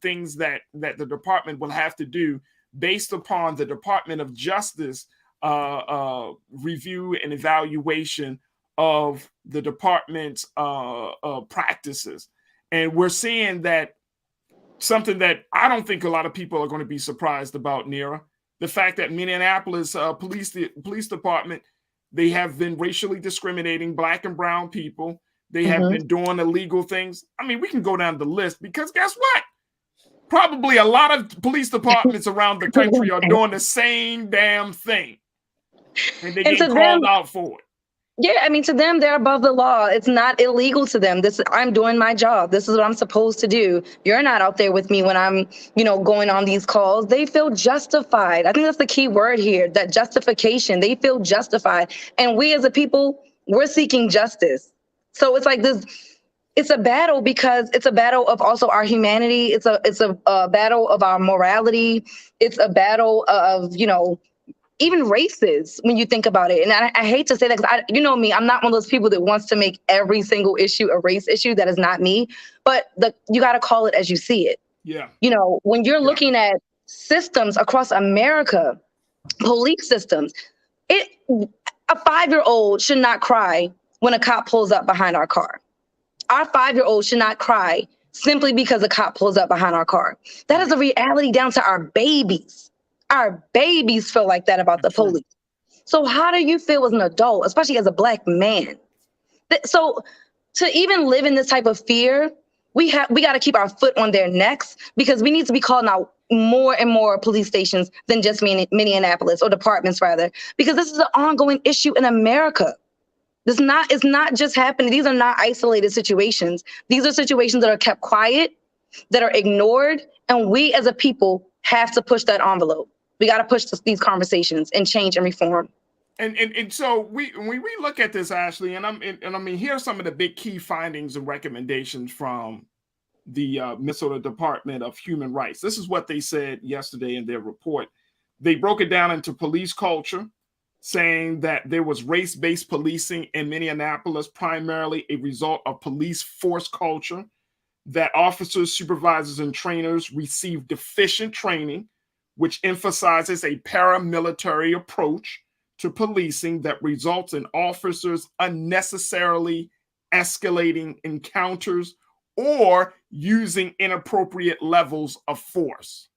things that the department will have to do based upon the Department of Justice review and evaluation of the department's practices. And we're seeing that something that I don't think a lot of people are going to be surprised about, Nira, the fact that Minneapolis police department, they have been racially discriminating Black and brown people. They have been doing illegal things. I mean, we can go down the list because guess what? Probably a lot of police departments around the country are doing the same damn thing. And they get called out for it. Yeah, I mean, to them, they're above the law. It's not illegal to them. I'm doing my job. This is what I'm supposed to do. You're not out there with me when I'm, going on these calls. They feel justified. I think that's the key word here, that justification. They feel justified. And we as a people, we're seeking justice. So it's like this, it's a battle because it's a battle of also our humanity. It's a battle of our morality. It's a battle of, even races, when you think about it. And I hate to say that because you know me, I'm not one of those people that wants to make every single issue a race issue. That is not me. But you got to call it as you see it. Yeah. When you're looking at systems across America, police systems, a 5-year-old should not cry when a cop pulls up behind our car. Our 5-year-old should not cry simply because a cop pulls up behind our car. That is a reality down to our babies. Our babies feel like that about the police. So how do you feel as an adult, especially as a Black man? So to even live in this type of fear, we got to keep our foot on their necks because we need to be calling out more and more police stations than just Minneapolis, or departments rather, because this is an ongoing issue in America. It's not just happening. These are not isolated situations. These are situations that are kept quiet, that are ignored, and we as a people have to push that envelope. We got to push these conversations and change and reform. And so when we look at this, Ashley, and I mean, here are some of the big key findings and recommendations from the Minnesota Department of Human Rights. This is what they said yesterday in their report. They broke it down into police culture, saying that there was race-based policing in Minneapolis, primarily a result of police force culture, that officers, supervisors, and trainers received deficient training, which emphasizes a paramilitary approach to policing that results in officers unnecessarily escalating encounters or using inappropriate levels of force.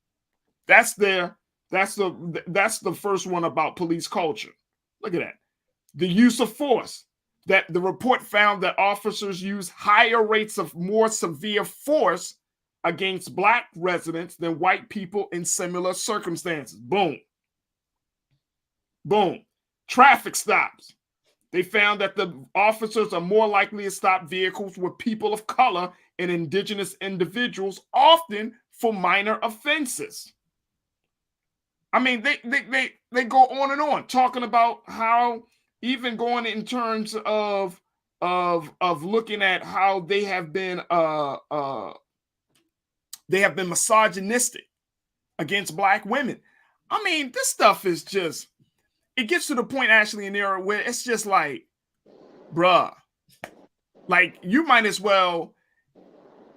That's the first one about police culture. Look at that. The use of force. That the report found that officers use higher rates of more severe force against Black residents than white people in similar circumstances. Boom. Boom. Traffic stops. They found that the officers are more likely to stop vehicles with people of color and indigenous individuals, often for minor offenses. I mean, they go on and on, talking about how, even going in terms of looking at how they have been misogynistic against Black women. I mean, this stuff is just, it gets to the point, Ashley and Nira, where it's just like, bruh, like, you might as well,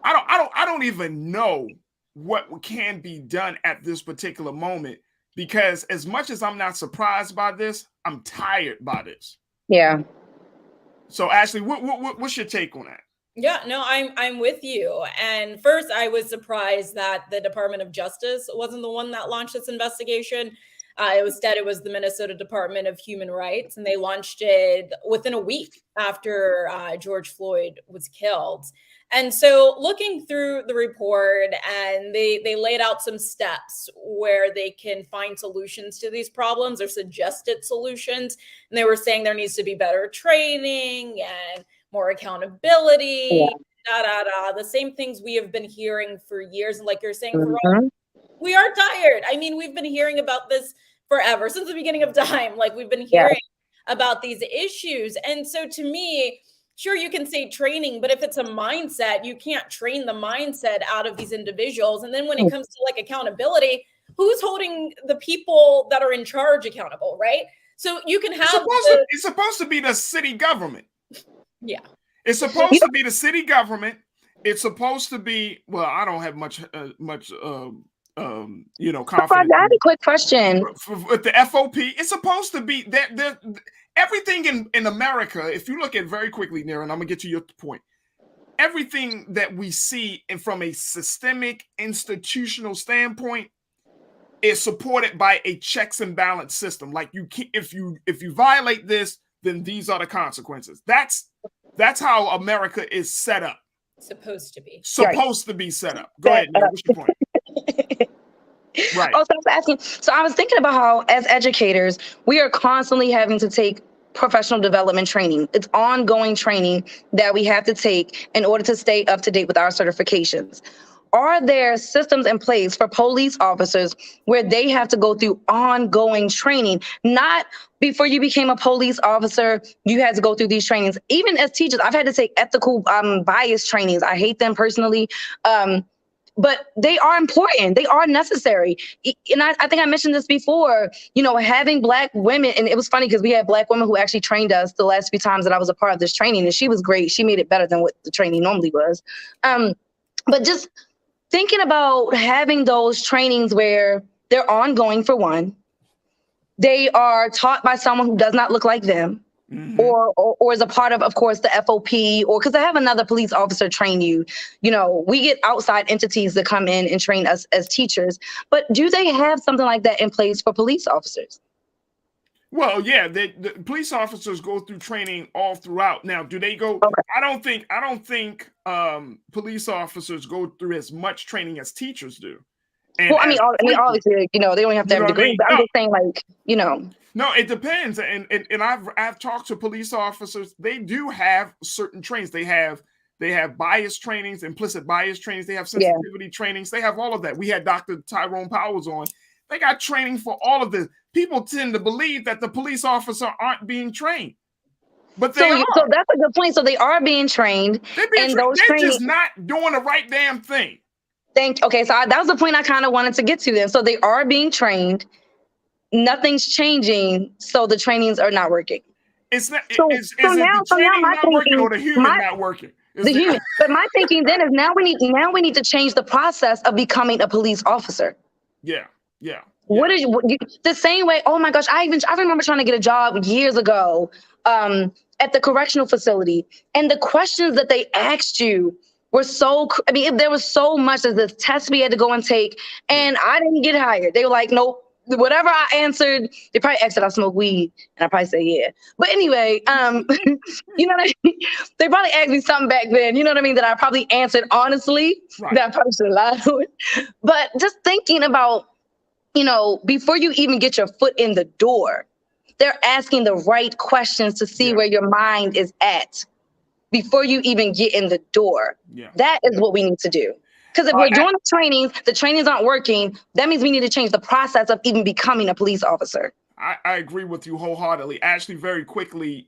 I don't even know what can be done at this particular moment, because as much as I'm not surprised by this, I'm tired by this. Yeah. So Ashley, what's your take on that? Yeah, no, I'm with you. And first, I was surprised that the Department of Justice wasn't the one that launched this investigation. It was the Minnesota Department of Human Rights, and they launched it within a week after George Floyd was killed. And so looking through the report, and they laid out some steps where they can find solutions to these problems, or suggested solutions. And they were saying there needs to be better training and more accountability, the same things we have been hearing for years. And like you're saying, we are tired. I mean, we've been hearing about this forever, since the beginning of time. Like, we've been hearing about these issues. And so to me, sure, you can say training, but if it's a mindset, you can't train the mindset out of these individuals. And then when it comes to like accountability, who's holding the people that are in charge accountable, right? So you can have it's supposed to be the city government. Yeah. It's supposed to be the city government. It's supposed to be, well, I don't have much confidence. I have a quick question. With the FOP, it's supposed to be that everything in America, if you look at very quickly, Nira, and I'm gonna get to your point, everything that we see and from a systemic institutional standpoint is supported by a checks and balance system. Like, you can't, if you violate this, then these are the consequences. That's how America is set up. Supposed to be set up. Go ahead, Nira, what's your point? Right. Also, I was asking, so I was thinking about how, as educators, we are constantly having to take professional development training. It's ongoing training that we have to take in order to stay up to date with our certifications. Are there systems in place for police officers where they have to go through ongoing training? Not before you became a police officer, you had to go through these trainings. Even as teachers, I've had to take ethical bias trainings. I hate them personally. But they are important. They are necessary. And I think I mentioned this before, having Black women, and it was funny because we had Black women who actually trained us the last few times that I was a part of this training, and she was great. She made it better than what the training normally was. But just thinking about having those trainings where they're ongoing, for one, they are taught by someone who does not look like them. Mm-hmm. Or is a part of course, the FOP, or because I have another police officer train you. We get outside entities that come in and train us as teachers. But do they have something like that in place for police officers? Well, yeah, the police officers go through training all throughout. Now, do they go? Okay. I don't think police officers go through as much training as teachers do. And well, I mean, obviously, they don't have to have a degree. But I'm just saying, No, it depends. And I've talked to police officers. They do have certain trainings. They have bias trainings, implicit bias trainings. They have sensitivity trainings. They have all of that. We had Dr. Tyrone Powers on They got training for all of this. People tend to believe that the police officer aren't being trained, but they are. So that's a good point. So they are being trained. They're just not doing the right damn thing. Okay, so that was the point I kind of wanted to get to then. So they are being trained. Nothing's changing, so the trainings are not working. It's not. Is it the training not working or the human not working? The human. But my thinking then is now we need to change the process of becoming a police officer. Yeah. What is the same way? Oh my gosh, I remember trying to get a job years ago at the correctional facility, and the questions that they asked you were there was so much as the test we had to go and take, and I didn't get hired. They were like, nope. Whatever I answered, they probably asked if I smoke weed, and I probably say yeah. But anyway, you know what I mean? They probably asked me something back then, you know what I mean, that I probably answered honestly, that I probably should have lied to it. But just thinking about, before you even get your foot in the door, they're asking the right questions to see where your mind is at before you even get in the door. That is what we need to do. Because if we're doing the trainings aren't working, that means we need to change the process of even becoming a police officer. I agree with you wholeheartedly. Actually, very quickly,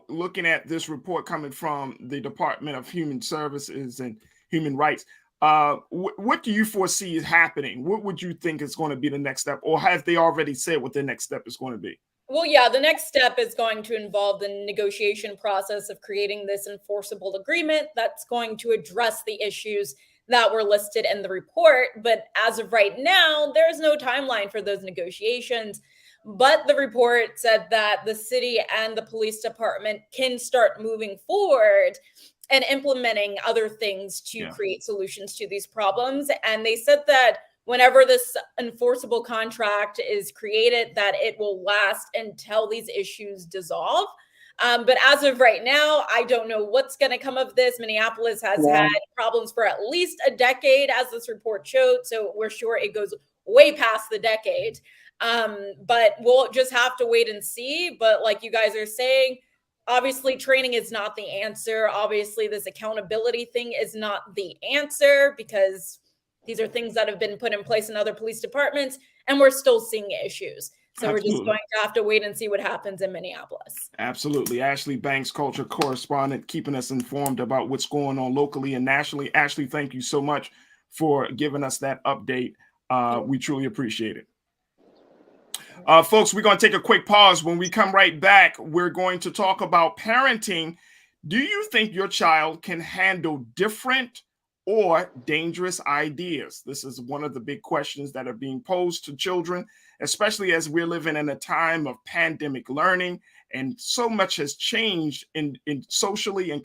looking at this report coming from the Department of Human Services and Human Rights, what do you foresee is happening? What would you think is going to be the next step? Or have they already said what the next step is going to be? Well, yeah, the next step is going to involve the negotiation process of creating this enforceable agreement that's going to address the issues that were listed in the report. But as of right now, there's no timeline for those negotiations. But the report said that the city and the police department can start moving forward and implementing other things to create solutions to these problems. And they said that whenever this enforceable contract is created, that it will last until these issues dissolve. But as of right now, I don't know what's going to come of this. Minneapolis has had problems for at least a decade, as this report showed. So we're sure it goes way past the decade. But we'll just have to wait and see. But like you guys are saying, obviously training is not the answer. Obviously, this accountability thing is not the answer, because these are things that have been put in place in other police departments, and we're still seeing issues. So We're just going to have to wait and see what happens in Minneapolis. Absolutely. Ashley Banks, culture correspondent, keeping us informed about what's going on locally and nationally. Ashley, thank you so much for giving us that update. We truly appreciate it. Folks, we're going to take a quick pause. When we come right back, we're going to talk about parenting. Do you think your child can handle different or dangerous ideas? This is one of the big questions that are being posed to children, especially as we're living in a time of pandemic learning, and so much has changed in socially and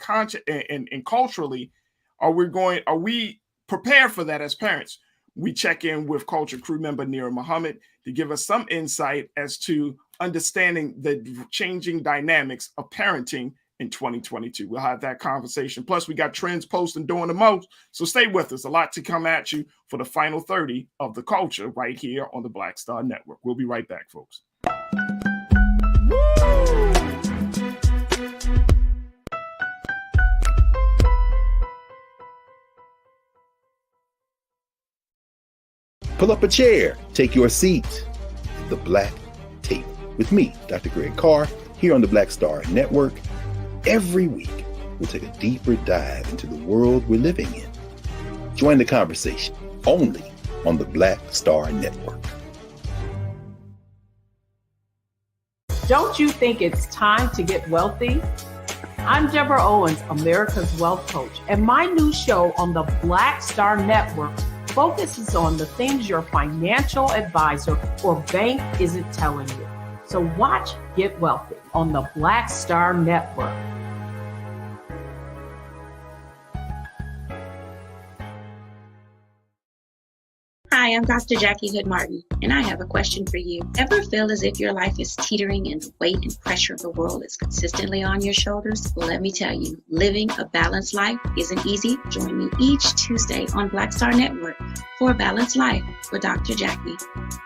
culturally. Are we prepared for that as parents? We check in with Culture crew member Nira Muhammad to give us some insight as to understanding the changing dynamics of parenting in 2022. We'll have that conversation. Plus, we got trends posting doing the most. So stay with us. A lot to come at you for the final 30 of the Culture right here on the Black Star Network. We'll be right back, folks. Pull up a chair, take your seat. The Black Table with me, Dr. Greg Carr, here on the Black Star Network. Every week, we'll take a deeper dive into the world we're living in. Join the conversation only on the Black Star Network. Don't you think it's time to get wealthy? I'm Deborah Owens, America's Wealth Coach, and my new show on the Black Star Network focuses on the things your financial advisor or bank isn't telling you. So watch Get Wealthy on the Black Star Network. Hi, I'm Dr. Jackie Hood Martin, and I have a question for you. Ever feel as if your life is teetering and the weight and pressure of the world is consistently on your shoulders? Well, let me tell you, living a balanced life isn't easy. Join me each Tuesday on Black Star Network for A Balanced Life with Dr. Jackie.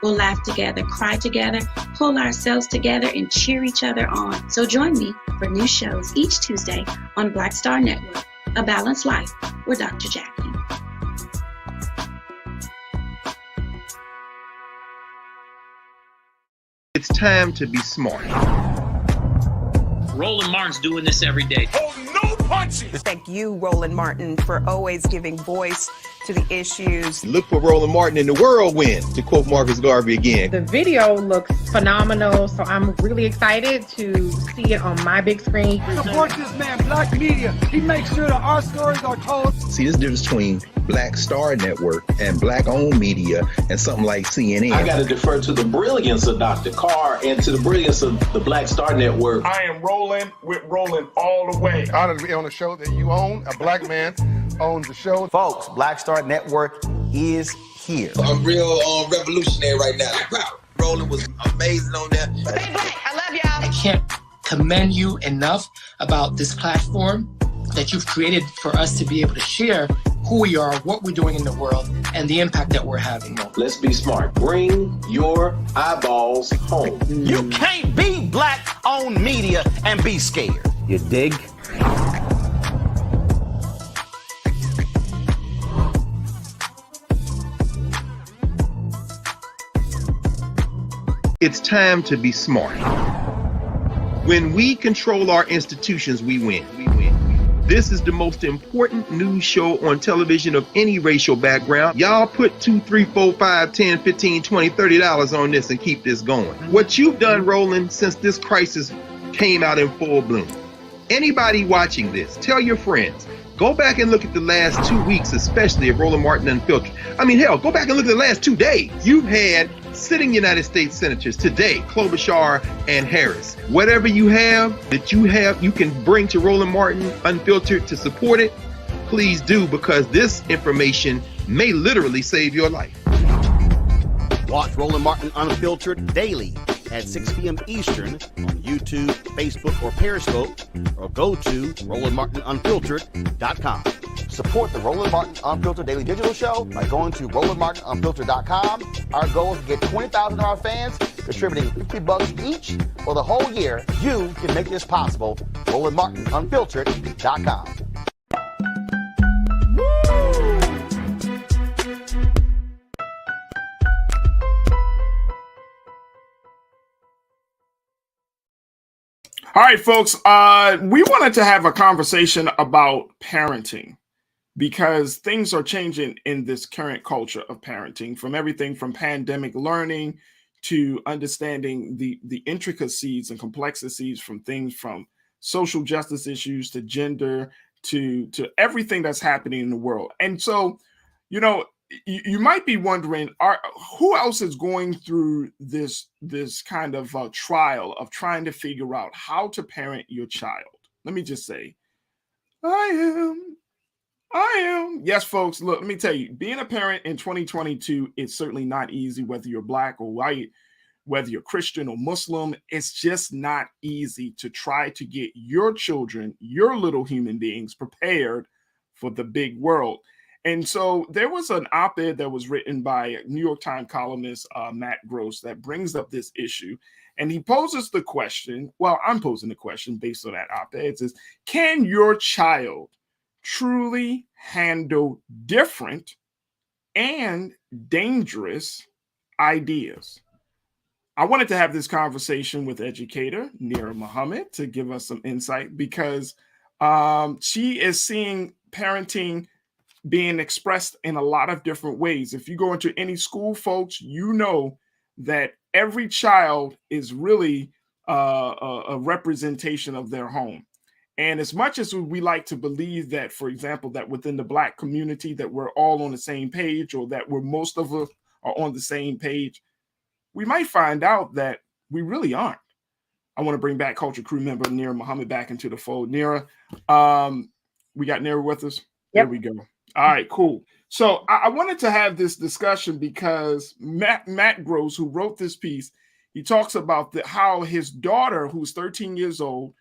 We'll laugh together, cry together, pull ourselves together, and cheer each other on. So join me for new shows each Tuesday on Black Star Network, A Balanced Life with Dr. Jackie. time to be smart. Roland Martin's doing this every day. Oh, no punching! Thank you, Roland Martin, for always giving voice to the issues. Look for Roland Martin in the whirlwind, to quote Marcus Garvey again. The video looks phenomenal, so I'm really excited to see it on my big screen. Support this man, Black Media. He makes sure that our stories are told. See, this difference between Black Star Network and Black-owned media and something like CNN. I got to defer to the brilliance of Dr. Carr and to the brilliance of the Black Star Network. I am rolling with Roland all the way. Honored to be on a show that you own. A black man owns the show. Folks, Black Star Network is here. I'm real revolutionary right now. Wow. Roland was amazing on that. Stay black. I love y'all. I can't commend you enough about this platform that you've created for us to be able to share who we are, what we're doing in the world, and the impact that we're having. Let's be smart. Bring your eyeballs home. You can't be Black-owned media and be scared. You dig? It's time to be smart. When we control our institutions, we win. This is the most important news show on television of any racial background. Y'all put $2, $3, $4, $5, $10, $15, $20, $30 on this and keep this going. What you've done, Roland, since this crisis came out in full bloom. Anybody watching this, tell your friends. Go back and look at the last 2 weeks, especially of Roland Martin Unfiltered. I mean, hell, go back and look at the last 2 days. You've had sitting United States senators today, Klobuchar and Harris. Whatever you have that you can bring to Roland Martin Unfiltered to support it, please do, because this information may literally save your life. Watch Roland Martin Unfiltered daily at 6 p.m. Eastern on YouTube, Facebook, or Periscope, or go to RolandMartinUnfiltered.com. Support the Roland Martin Unfiltered Daily Digital Show by going to RolandMartinUnfiltered.com. Our goal is to get 20,000 of our fans contributing $50 each for the whole year. You can make this possible. RolandMartinUnfiltered.com. All right, folks, we wanted to have a conversation about parenting because things are changing in this current culture of parenting, from everything from pandemic learning to understanding the intricacies and complexities from things from social justice issues to gender to everything that's happening in the world. And so, you know, you might be wondering, who else is going through this kind of trial of trying to figure out how to parent your child? Let me just say, I am. Yes, folks, look, let me tell you, being a parent in 2022 is certainly not easy, whether you're black or white, whether you're Christian or Muslim. It's just not easy to try to get your children, your little human beings, prepared for the big world. And so there was an op-ed that was written by New York Times columnist Matt Gross that brings up this issue. And he poses the question, well, I'm posing the question based on that op-ed. It says, can your child truly handle different and dangerous ideas? I wanted to have this conversation with educator Nira Muhammad to give us some insight, because she is seeing parenting being expressed in a lot of different ways. If you go into any school, folks, you know that every child is really a representation of their home. And as much as we like to believe that, for example, that within the Black community that we're all on the same page, or that most of us are on the same page, we might find out that we really aren't. I want to bring back Culture Crew member Nira Muhammad back into the fold. Nira, we got Nira with us? Yep. There we go. All right, cool. So I wanted to have this discussion because Matt Gross, who wrote this piece, he talks about how his daughter, who's 13 years old,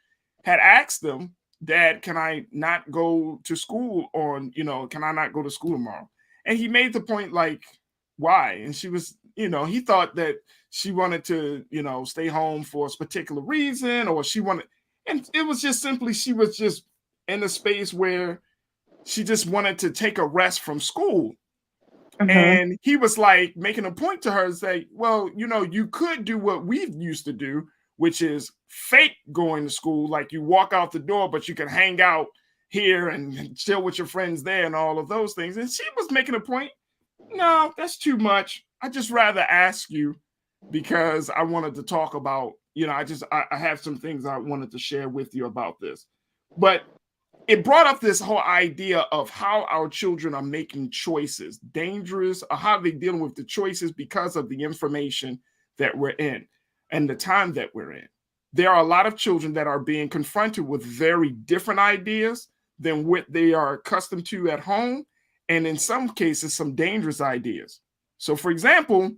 had asked him, Dad, can I not go to school can I not go to school tomorrow? And he made the point, like, why? And she was, he thought that she wanted to, stay home for a particular reason, or and it was just simply, she was just in a space where she just wanted to take a rest from school. And he was like making a point to her and say, well, you know, you could do what we used to do, which is fake going to school. Like you walk out the door, but you can hang out here and chill with your friends there and all of those things. And she was making a point. No, that's too much. I just rather ask you because I wanted to talk about, you know, I have some things I wanted to share with you about this. But it brought up this whole idea of how our children are making choices, dangerous, or how they're dealing with the choices because of the information that we're in and the time that we're in. There are a lot of children that are being confronted with very different ideas than what they are accustomed to at home, and in some cases, some dangerous ideas. So, for example,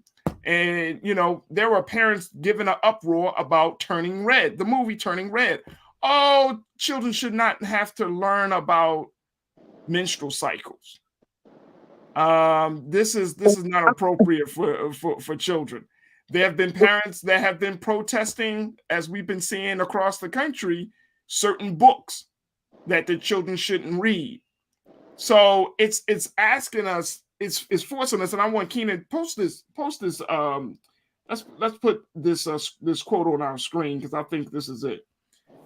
and you know, there were parents giving an uproar about Turning Red, the movie Turning Red. Oh, children should not have to learn about menstrual cycles. This is not appropriate for children. There have been parents that have been protesting, as we've been seeing across the country, certain books that the children shouldn't read. So it's asking us, it's forcing us, and I want Keenan post this. Let's put this quote on our screen because I think this is it.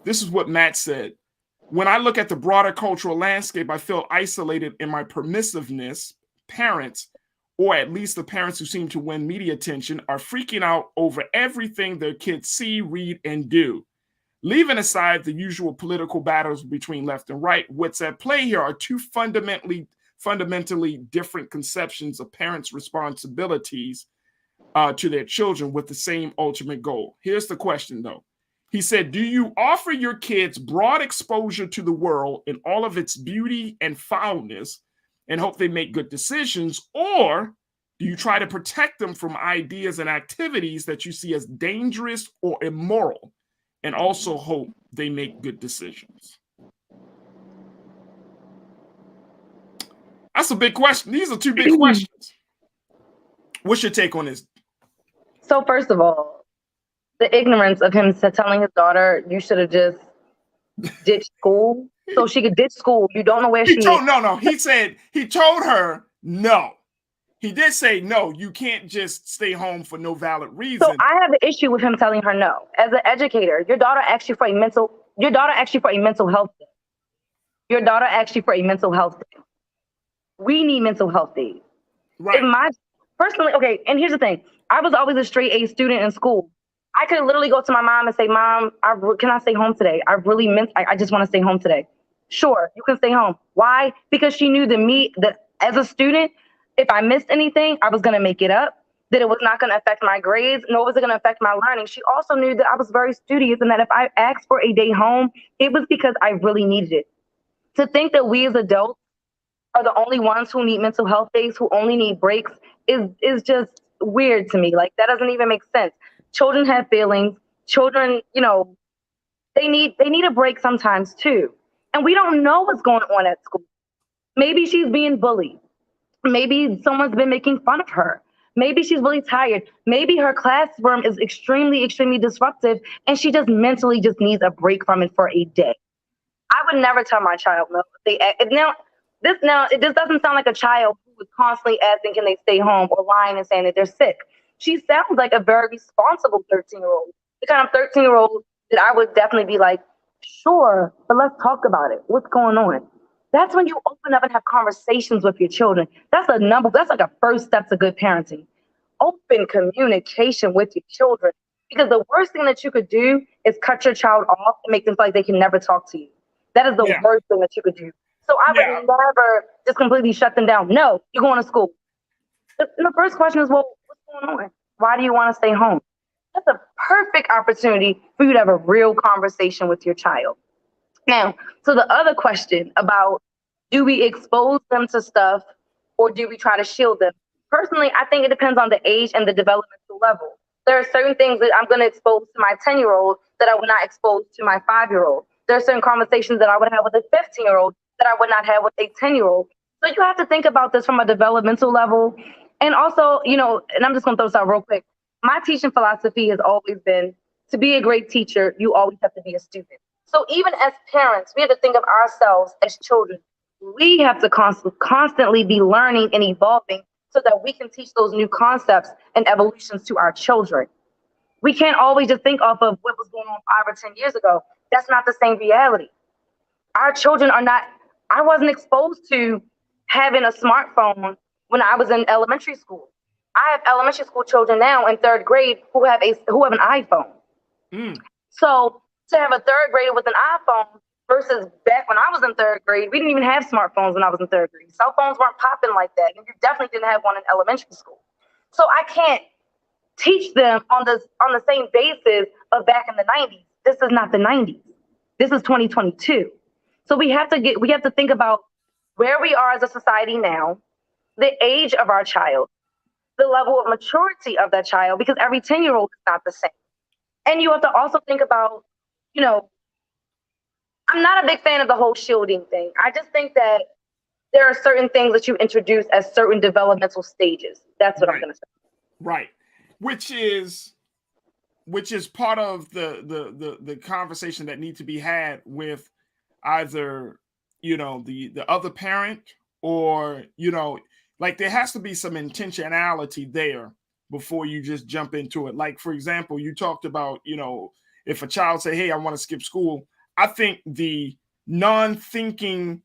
This is what Matt said. When I look at the broader cultural landscape, I feel isolated in my permissiveness. Parents, or at least the parents who seem to win media attention, are freaking out over everything their kids see, read, and do. Leaving aside the usual political battles between left and right, what's at play here are two fundamentally different conceptions of parents' responsibilities to their children with the same ultimate goal. Here's the question, though. He said, do you offer your kids broad exposure to the world in all of its beauty and foulness and hope they make good decisions, or do you try to protect them from ideas and activities that you see as dangerous or immoral and also hope they make good decisions? That's a big question. These are two big questions. What's your take on this? So first of all, the ignorance of him telling his daughter, you should have just ditched school so she could ditch school. You don't know where she is. No. He said, he told her no. He did say, no, you can't just stay home for no valid reason. So I have an issue with him telling her no. As an educator, your daughter asked you for a mental health day. Your daughter asked you for a mental health day. We need mental health days. Right. Personally, okay, and here's the thing. I was always a straight A student in school. I could literally go to my mom and say, Mom, can I stay home today? I just want to stay home today. Sure, you can stay home. Why? Because she knew that as a student, if I missed anything, I was going to make it up, that it was not going to affect my grades, nor was it going to affect my learning. She also knew that I was very studious and that if I asked for a day home, it was because I really needed it. To think that we as adults are the only ones who need mental health days, who only need breaks, is just weird to me. Like, that doesn't even make sense. Children have feelings. Children, you know, they need a break sometimes too. And we don't know what's going on at school. Maybe she's being bullied. Maybe someone's been making fun of her. Maybe she's really tired. Maybe her classroom is extremely, extremely disruptive and she just mentally just needs a break from it for a day. I would never tell my child no. This doesn't sound like a child who was constantly asking, can they stay home, or lying and saying that they're sick. She sounds like a very responsible 13-year-old. The kind of 13-year-old that I would definitely be like, sure, but let's talk about it. What's going on? That's when you open up and have conversations with your children. That's like a first step to good parenting. Open communication with your children. Because the worst thing that you could do is cut your child off and make them feel like they can never talk to you. That is the worst thing that you could do. So I would never just completely shut them down. No, you're going to school. And the first question is, well, what's going on? Why do you want to stay home? That's a perfect opportunity for you to have a real conversation with your child. Now, so the other question about, do we expose them to stuff or do we try to shield them? Personally, I think it depends on the age and the developmental level. There are certain things that I'm going to expose to my 10-year-old that I would not expose to my 5-year-old. There are certain conversations that I would have with a 15-year-old that I would not have with a 10-year-old. So you have to think about this from a developmental level. And also, you know, and I'm just going to throw this out real quick. My teaching philosophy has always been, to be a great teacher, you always have to be a student. So even as parents, we have to think of ourselves as children. We have to constantly be learning and evolving so that we can teach those new concepts and evolutions to our children. We can't always just think off of what was going on 5 or 10 years ago. That's not the same reality. Our children are not, I wasn't exposed to having a smartphone when I was in elementary school. I have elementary school children now in 3rd grade who have an iPhone. So to have a 3rd grader with an iPhone versus back when I was in 3rd grade, we didn't even have smartphones when I was in 3rd grade. Cell phones weren't popping like that. And you definitely didn't have one in elementary school. So I can't teach them on the same basis of back in the 90s. This is not the 90s. This is 2022. So we have to think about where we are as a society now, the age of our child, the level of maturity of that child, because every 10-year-old is not the same. And you have to also think about, I'm not a big fan of the whole shielding thing. I just think that there are certain things that you introduce as certain developmental stages. That's what I'm going to say. Right. Which is part of the conversation that needs to be had with either, the other parent or, like there has to be some intentionality there before you just jump into it. Like, for example, you talked about, if a child say, hey, I want to skip school, I think the non-thinking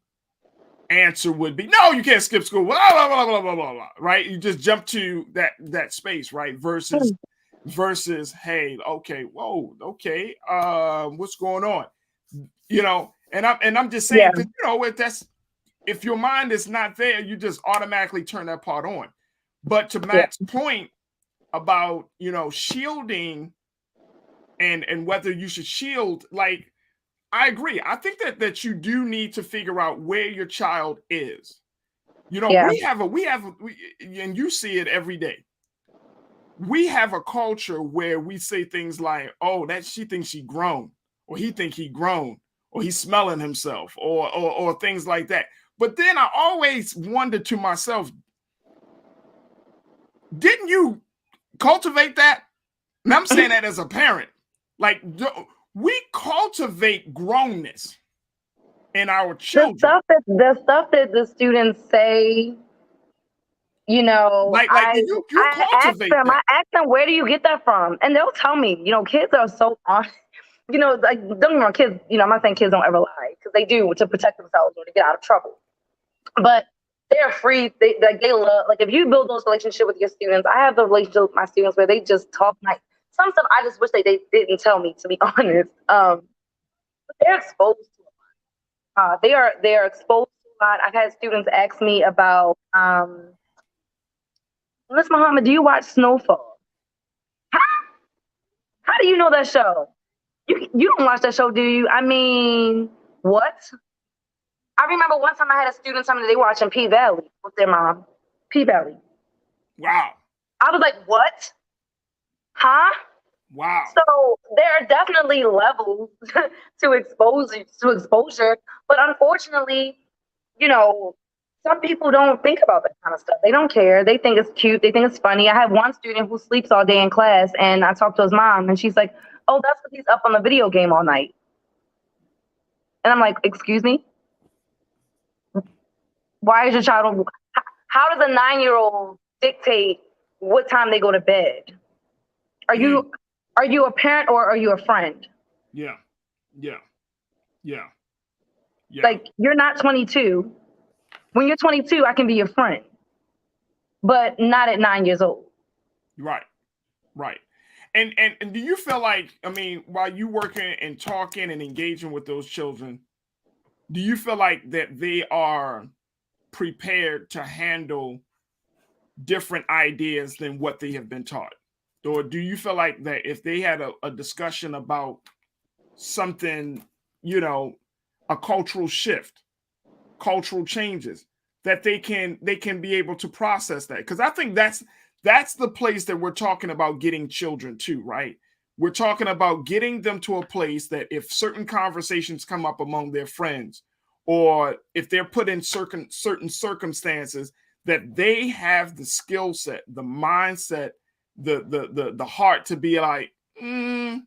answer would be, no, you can't skip school, blah, blah, blah, blah, blah, blah, blah, right? You just jump to that space, right? Versus, hey, okay, whoa, okay, what's going on? And I'm just saying, if your mind is not there, you just automatically turn that part on. But to Matt's point about, shielding and whether you should shield, like, I agree. I think that you do need to figure out where your child is. We have, and you see it every day. We have a culture where we say things like, oh, she thinks she grown, or he think he grown, or he's smelling himself, or things like that. But then I always wonder to myself, didn't you cultivate that? And I'm saying that as a parent. Like, we cultivate grownness in our children. The stuff that the students say, you cultivate that. I ask them, where do you get that from? And they'll tell me, kids are so honest. Like, don't get me wrong, kids, I'm not saying kids don't ever lie, because they do to protect themselves or to get out of trouble. But they're free. They love, like, if you build those relationships with your students, I have the relationship with my students where they just talk like some stuff I just wish they didn't tell me, to be honest. But they're exposed to a lot. They are exposed to a lot. I've had students ask me about, Miss Muhammad, do you watch Snowfall? How do you know that show? You don't watch that show, do you? I mean, what? I remember one time I had a student tell me they watching P-Valley with their mom. P-Valley. Wow. I was like, what? Huh? Wow. So there are definitely levels to exposure, but unfortunately, some people don't think about that kind of stuff. They don't care. They think it's cute. They think it's funny. I have one student who sleeps all day in class, and I talked to his mom, and she's like, oh, that's because he's up on the video game all night. And I'm like, excuse me? Why is your child? How does a 9-year-old dictate what time they go to bed? Are you a parent or are you a friend? Yeah. Like, you're not 22. When you're 22, I can be your friend, but not at 9 years old. Right. And do you feel like, while you working and talking and engaging with those children, do you feel like that they are prepared to handle different ideas than what they have been taught? Or do you feel like that if they had a discussion about something, a cultural shift, cultural changes, that they can be able to process that? Because I think that's the place that we're talking about getting children to, right? We're talking about getting them to a place that if certain conversations come up among their friends, or if they're put in certain circumstances, that they have the skill set, the mindset, the heart to be like, no,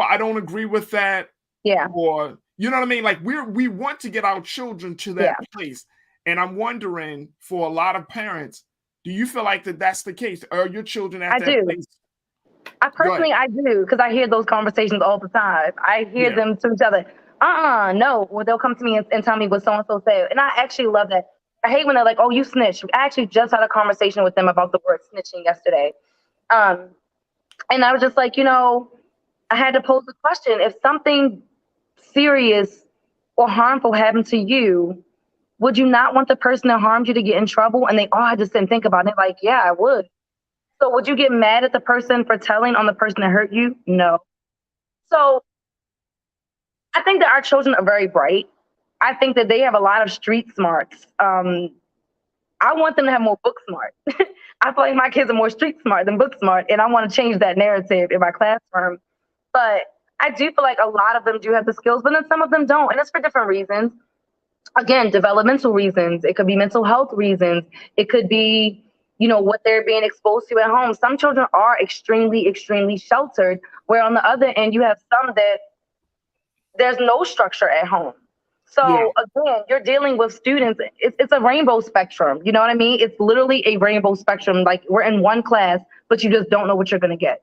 I don't agree with that. Yeah. Or, you know what I mean? Like, we want to get our children to that place. And I'm wondering, for a lot of parents, do you feel like that's the case? Are your children at that place? I personally, I do, because I hear those conversations all the time. I hear them to each other. No. Well, they'll come to me and tell me what so-and-so said. And I actually love that. I hate when they're like, oh, you snitched. I actually just had a conversation with them about the word snitching yesterday. And I was just like, I had to pose the question. If something serious or harmful happened to you, would you not want the person that harmed you to get in trouble? And they all had to sit and think about it. Like, yeah, I would. So would you get mad at the person for telling on the person that hurt you? No. So I think that our children are very bright. I think that they have a lot of street smarts. I want them to have more book smart. I feel like my kids are more street smart than book smart, and I want to change that narrative in my classroom. But I do feel like a lot of them do have the skills, but then some of them don't, and it's for different reasons. Again, developmental reasons. It could be mental health reasons. It could be, what they're being exposed to at home. Some children are extremely, extremely sheltered, where on the other end, you have some that there's no structure at home. So again, you're dealing with students. It's a rainbow spectrum. You know what I mean? It's literally a rainbow spectrum. Like, we're in one class, but you just don't know what you're going to get.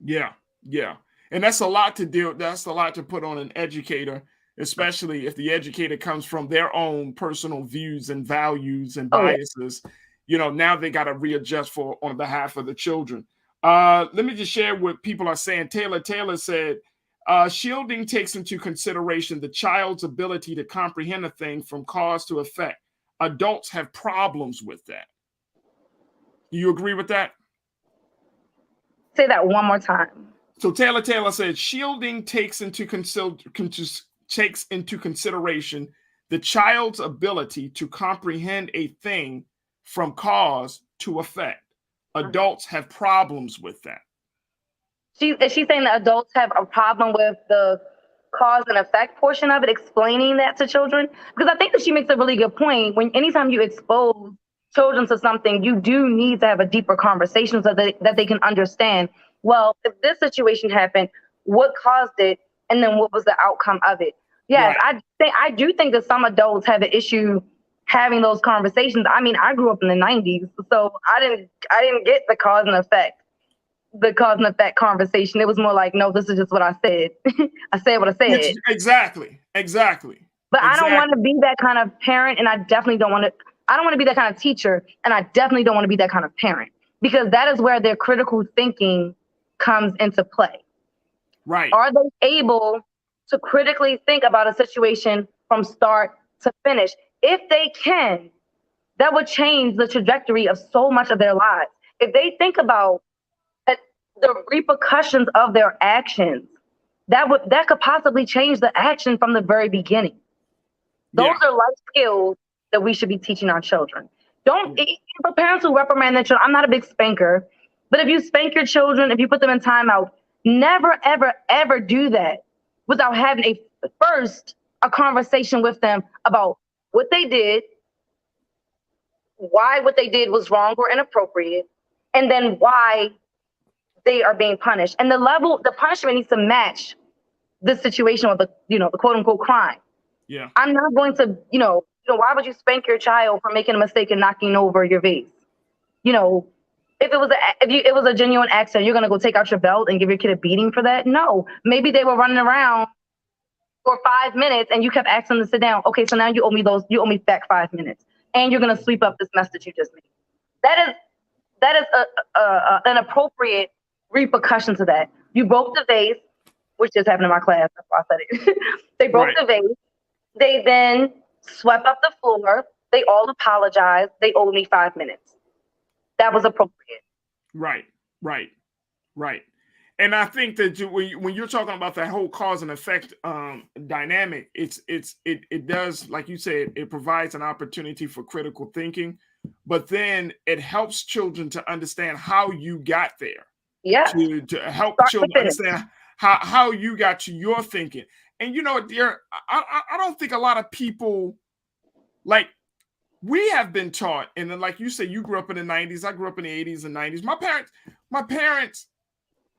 Yeah. Yeah. And that's a lot to deal. That's a lot to put on an educator, especially if the educator comes from their own personal views and values and biases. Now they got to readjust on behalf of the children. Let me just share what people are saying. Taylor said, shielding takes into consideration the child's ability to comprehend a thing from cause to effect. Adults have problems with that. Do you agree with that? Say that one more time. So Taylor said, shielding takes into consideration the child's ability to comprehend a thing from cause to effect. Adults have problems with that. Is she saying that adults have a problem with the cause and effect portion of it, explaining that to children? Because I think that she makes a really good point. Anytime you expose children to something, you do need to have a deeper conversation so that they can understand, well, if this situation happened, what caused it? And then what was the outcome of it? Yes, right. I do think that some adults have an issue having those conversations. I mean, I grew up in the 90s, so I didn't get the cause and effect conversation. It was more like, no, this is just what I said. I said what I said. Exactly. But I don't want to be that kind of parent, and I don't want to be that kind of teacher, and I definitely don't want to be that kind of parent, because that is where their critical thinking comes into play. Right. Are they able to critically think about a situation from start to finish? If they can, that would change the trajectory of so much of their lives. If they think about the repercussions of their actions, that could possibly change the action from the very beginning. Those are life skills that we should be teaching our children. For parents who reprimand their children, I'm not a big spanker, but if you spank your children, if you put them in timeout, never, ever, ever do that without having a conversation with them about what they did, why what they did was wrong or inappropriate, and then why they are being punished. And the punishment needs to match the situation with the quote unquote crime. Yeah. I'm not going to, why would you spank your child for making a mistake and knocking over your vase? If it was a genuine accident, you're going to go take out your belt and give your kid a beating for that? No. Maybe they were running around for 5 minutes and you kept asking them to sit down. Okay, so now you owe me back 5 minutes, and you're going to sweep up this mess that you just made. That is an appropriate repercussion to that. You broke the vase, which just happened in my class. That's why I said it. They broke the vase. They then swept up the floor. They all apologized. They owed me 5 minutes. That was appropriate. Right. And I think that when you're talking about that whole cause and effect dynamic, it does, like you said, it provides an opportunity for critical thinking, but then it helps children to understand how you got there. Yeah. To help children understand how you got to your thinking. And dear, I don't think a lot of people, like, we have been taught, and then like you said, you grew up in the 90s, I grew up in the 80s and 90s. My parents,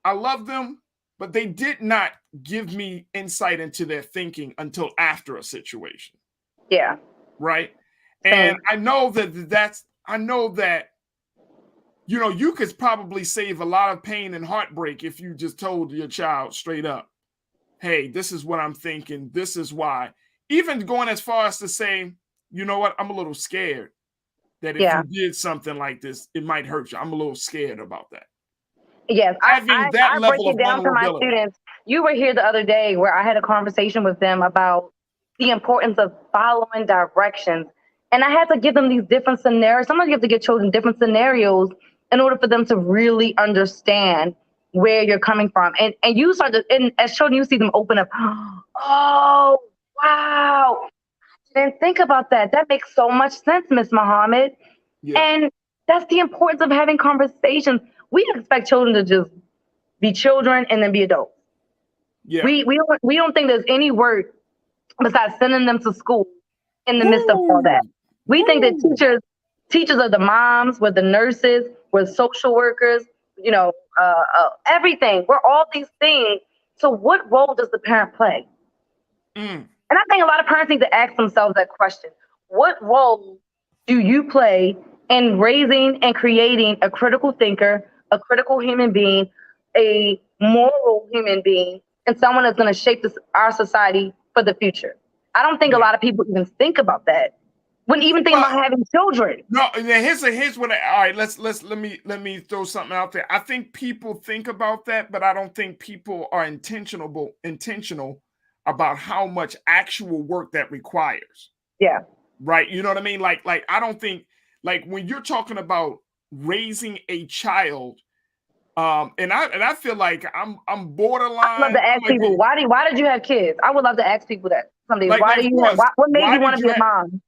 I love them, but they did not give me insight into their thinking until after a situation. Yeah. Right. And I know that you could probably save a lot of pain and heartbreak if you just told your child straight up, hey, this is what I'm thinking. This is why. Even going as far as to say, you know what, I'm a little scared that if you did something like this, it might hurt you. I'm a little scared about that. Yes, Having that I level break it of down to my vulnerability. students. You were here the other day where I had a conversation with them about the importance of following directions. And I had to give them these different scenarios. Sometimes you have to give children different scenarios in order for them to really understand where you're coming from. And you start to, and as children, you see them open up. Oh, wow. I didn't think about that. That makes so much sense, Miss Muhammad. Yeah. And that's the importance of having conversations. We expect children to just be children and then be adults. Yeah. We don't think there's any work besides sending them to school in the midst of all that. We think that teachers are the moms, we're the nurses, we're social workers, everything. We're all these things. So what role does the parent play? And I think a lot of parents need to ask themselves that question. What role do you play in raising and creating a critical thinker, a critical human being, a moral human being, and someone that's going to shape our society for the future? I don't think a lot of people even think about that. Wouldn't even think about having children. No, here's what. All right, let me throw something out there. I think people think about that, but I don't think people are intentional about how much actual work that requires. Yeah. Right. You know what I mean? Like I don't think, like, when you're talking about raising a child, and I feel like I'm borderline. I love to ask people, why did you have kids? I would love to ask people that someday. What made you want to be a mom?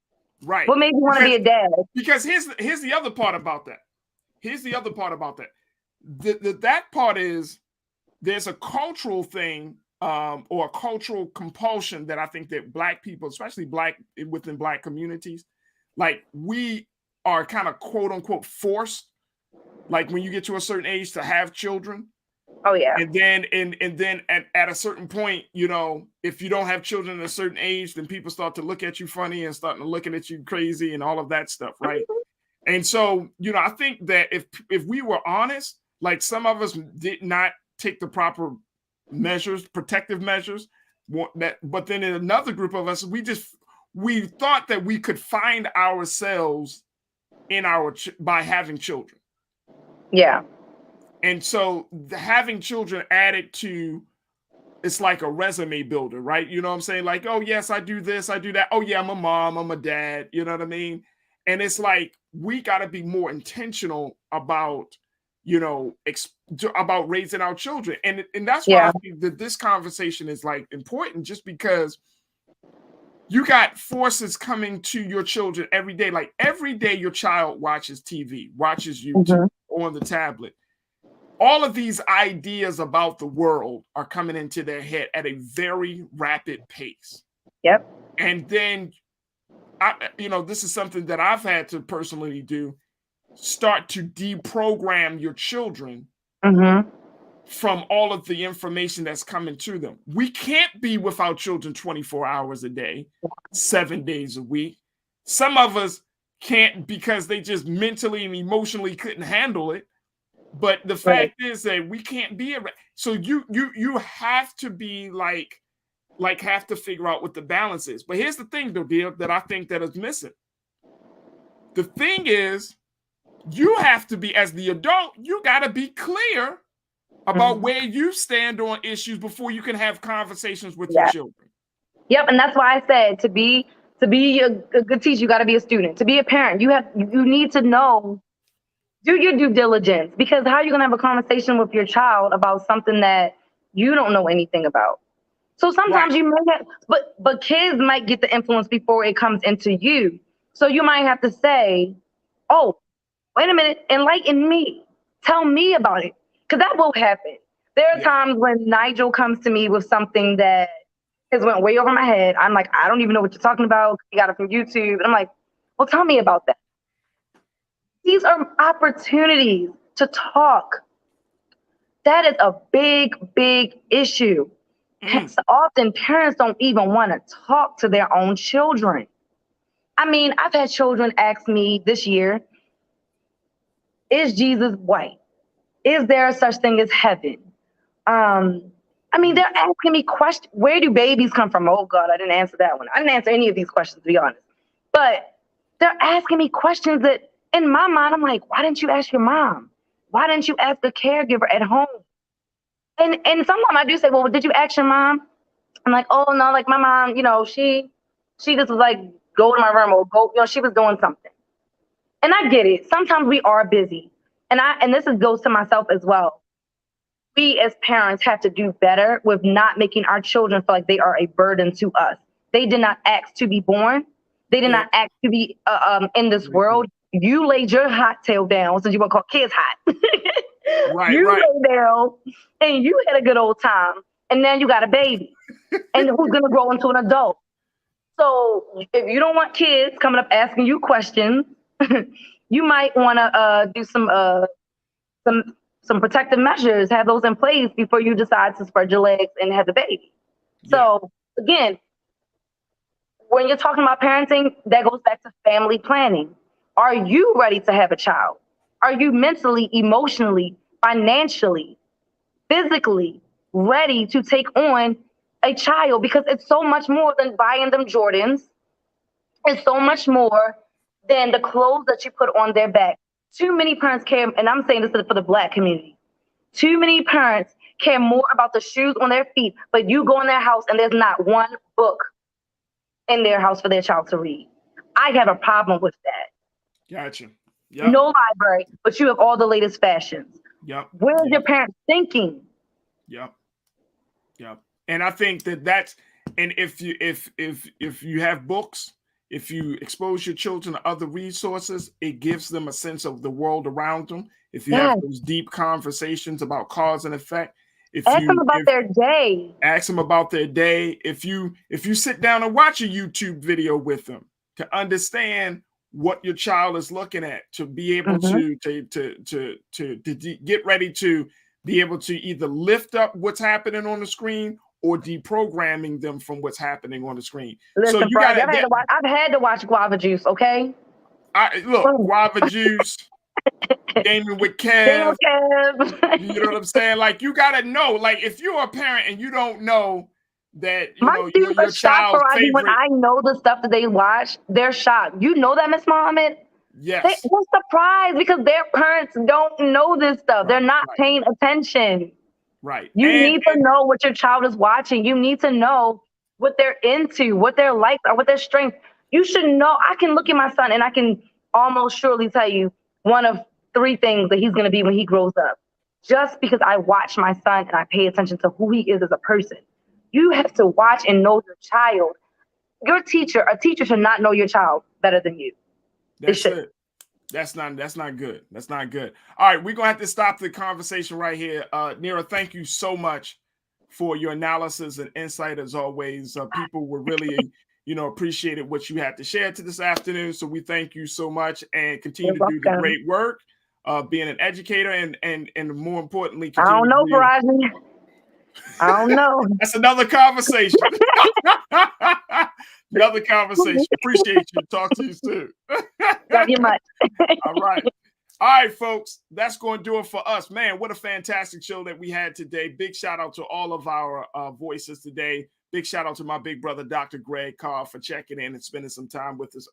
Right. What made you want to be a dad? Because here's the other part about that. That part is there's a cultural thing, or a cultural compulsion that I think that Black people, especially within Black communities, like, we are kind of quote unquote forced, like, when you get to a certain age, to have children. Oh yeah. And then at a certain point, if you don't have children at a certain age, then people start to look at you funny and start looking at you crazy and all of that stuff, right? And so, I think that if we were honest, like, some of us did not take the proper protective measures, but then in another group of us, we thought that we could find ourselves by having children. Yeah. And so having children added to, it's like a resume builder, right? You know what I'm saying? Like, oh yes, I do this, I do that. Oh yeah, I'm a mom, I'm a dad. You know what I mean? And it's like, we got to be more intentional about, about raising our children. And that's why I think that this conversation is, like, important, just because you got forces coming to your children every day. Like, every day your child watches TV, watches YouTube on the tablet. All of these ideas about the world are coming into their head at a very rapid pace. Yep. And then, this is something that I've had to personally do, start to deprogram your children from all of the information that's coming to them. We can't be with our children 24 hours a day, 7 days a week. Some of us can't because they just mentally and emotionally couldn't handle it. But the fact is that we can't be around. So you have to be like have to figure out what the balance is. But here's the thing, though, dear, that I think that is missing. The thing is, you have to be, as the adult, you got to be clear about where you stand on issues before you can have conversations with your children. Yep, and that's why I said to be a good teacher, you got to be a student. To be a parent, you need to know. Do your due diligence, because how are you going to have a conversation with your child about something that you don't know anything about? So sometimes you might have, but kids might get the influence before it comes into you. So you might have to say, oh, wait a minute, enlighten me. Tell me about it. Because that will happen. There are times when Nigel comes to me with something that has went way over my head. I'm like, I don't even know what you're talking about. You got it from YouTube. And I'm like, well, tell me about that. These are opportunities to talk. That is a big, big issue. Often parents don't even want to talk to their own children. I mean, I've had children ask me this year, is Jesus white? Is there such thing as heaven? I mean, they're asking me questions. Where do babies come from? Oh God, I didn't answer that one. I didn't answer any of these questions, to be honest. But they're asking me questions that in my mind, I'm like, why didn't you ask your mom? Why didn't you ask a caregiver at home? And sometimes I do say, well, did you ask your mom? I'm like, oh no, like my mom, she just was like, go to my room or go, she was doing something. And I get it. Sometimes we are busy. And this goes to myself as well. We as parents have to do better with not making our children feel like they are a burden to us. They did not ask to be born. They did not ask to be in this world. You laid your hot tail down, since you want to call kids hot. You lay down and you had a good old time. And now you got a baby. And who's going to grow into an adult? So if you don't want kids coming up asking you questions, you might want to do some protective measures, have those in place before you decide to spread your legs and have the baby. So again, when you're talking about parenting, that goes back to family planning. Are you ready to have a child? Are you mentally, emotionally, financially, physically ready to take on a child? Because it's so much more than buying them Jordans. It's so much more than the clothes that you put on their back. Too many parents care, and I'm saying this for the Black community. Too many parents care more about the shoes on their feet, but you go in their house and there's not one book in their house for their child to read. I have a problem with that. Gotcha. Yep. No library, but you have all the latest fashions. Yep. Where's your parents thinking? Yep. Yep. And I think that's, and if you have books, if you expose your children to other resources, it gives them a sense of the world around them. If you have those deep conversations about cause and effect, ask them about their day. Ask them about their day. If you sit down and watch a YouTube video with them to understand what your child is looking at, to be able to get ready to be able to either lift up what's happening on the screen or deprogramming them from what's happening on the screen. Listen, so you got I've had to watch Guava Juice, okay? Guava Juice, Gaming with Kev. You know what I'm saying? Like, you got to know, like, if you're a parent and you don't know that, your child's favorite. When I know the stuff that they watch, they're shocked. You know that, Miss Mohammed? Yes. They're surprised because their parents don't know this stuff. They're not paying attention. Right. You need to know what your child is watching. You need to know what they're into, what their likes are, what their strengths. You should know. I can look at my son and I can almost surely tell you one of 3 things that he's going to be when he grows up. Just because I watch my son and I pay attention to who he is as a person. You have to watch and know your child. A teacher should not know your child better than you. That's it. That's not good. That's not good. All right, we're gonna have to stop the conversation right here. Nira, thank you so much for your analysis and insight as always. People were really, appreciated what you had to share to this afternoon. So we thank you so much and continue to do the great work of being an educator and more importantly, I don't know, Farajii. I don't know. That's another conversation. Another conversation. Appreciate you. Talk to you soon. Love you much. All right. All right, folks. That's going to do it for us. Man, what a fantastic show that we had today. Big shout out to all of our voices today. Big shout out to my big brother, Dr. Greg Carr, for checking in and spending some time with us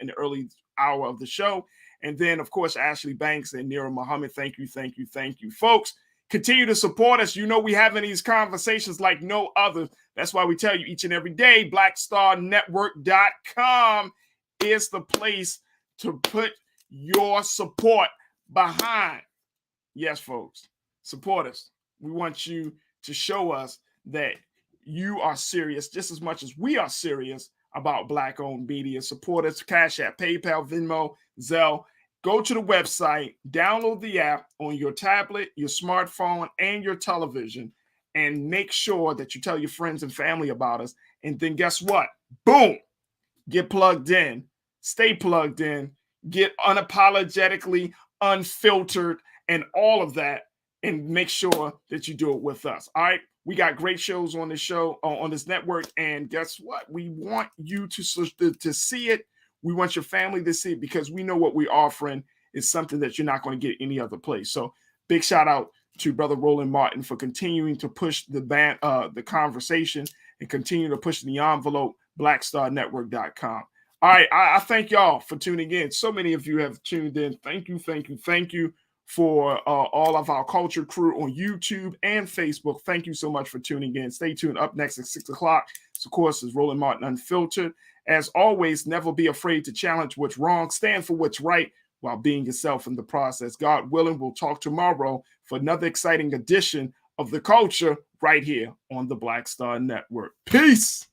in the early hour of the show. And then, of course, Ashley Banks and Nira Muhammad. Thank you, thank you, thank you, folks. Continue to support us. We having these conversations like no other. That's why we tell you each and every day, blackstarnetwork.com is the place to put your support behind. Yes, folks, support us. We want you to show us that you are serious just as much as we are serious about Black-owned media. Support us, Cash App, PayPal, Venmo, Zelle. Go to the website, download the app on your tablet, your smartphone, and your television, and make sure that you tell your friends and family about us. And then guess what? Boom! Get plugged in. Stay plugged in. Get unapologetically unfiltered and all of that, and make sure that you do it with us. All right? We got great shows on this show, on this network. And guess what? We want you to see it. We want your family to see it, because we know what we're offering is something that you're not going to get any other place. So big shout out to Brother Roland Martin for continuing to push the conversation and continue to push the envelope, blackstarnetwork.com. All right, I thank y'all for tuning in. So many of you have tuned in. Thank you for all of our culture crew on YouTube and Facebook. Thank you so much for tuning in. Stay tuned. Up next at 6 o'clock, of course, is Roland Martin Unfiltered. As always, never be afraid to challenge what's wrong. Stand for what's right while being yourself in the process. God willing, we'll talk tomorrow for another exciting edition of The Culture right here on the Black Star Network. Peace.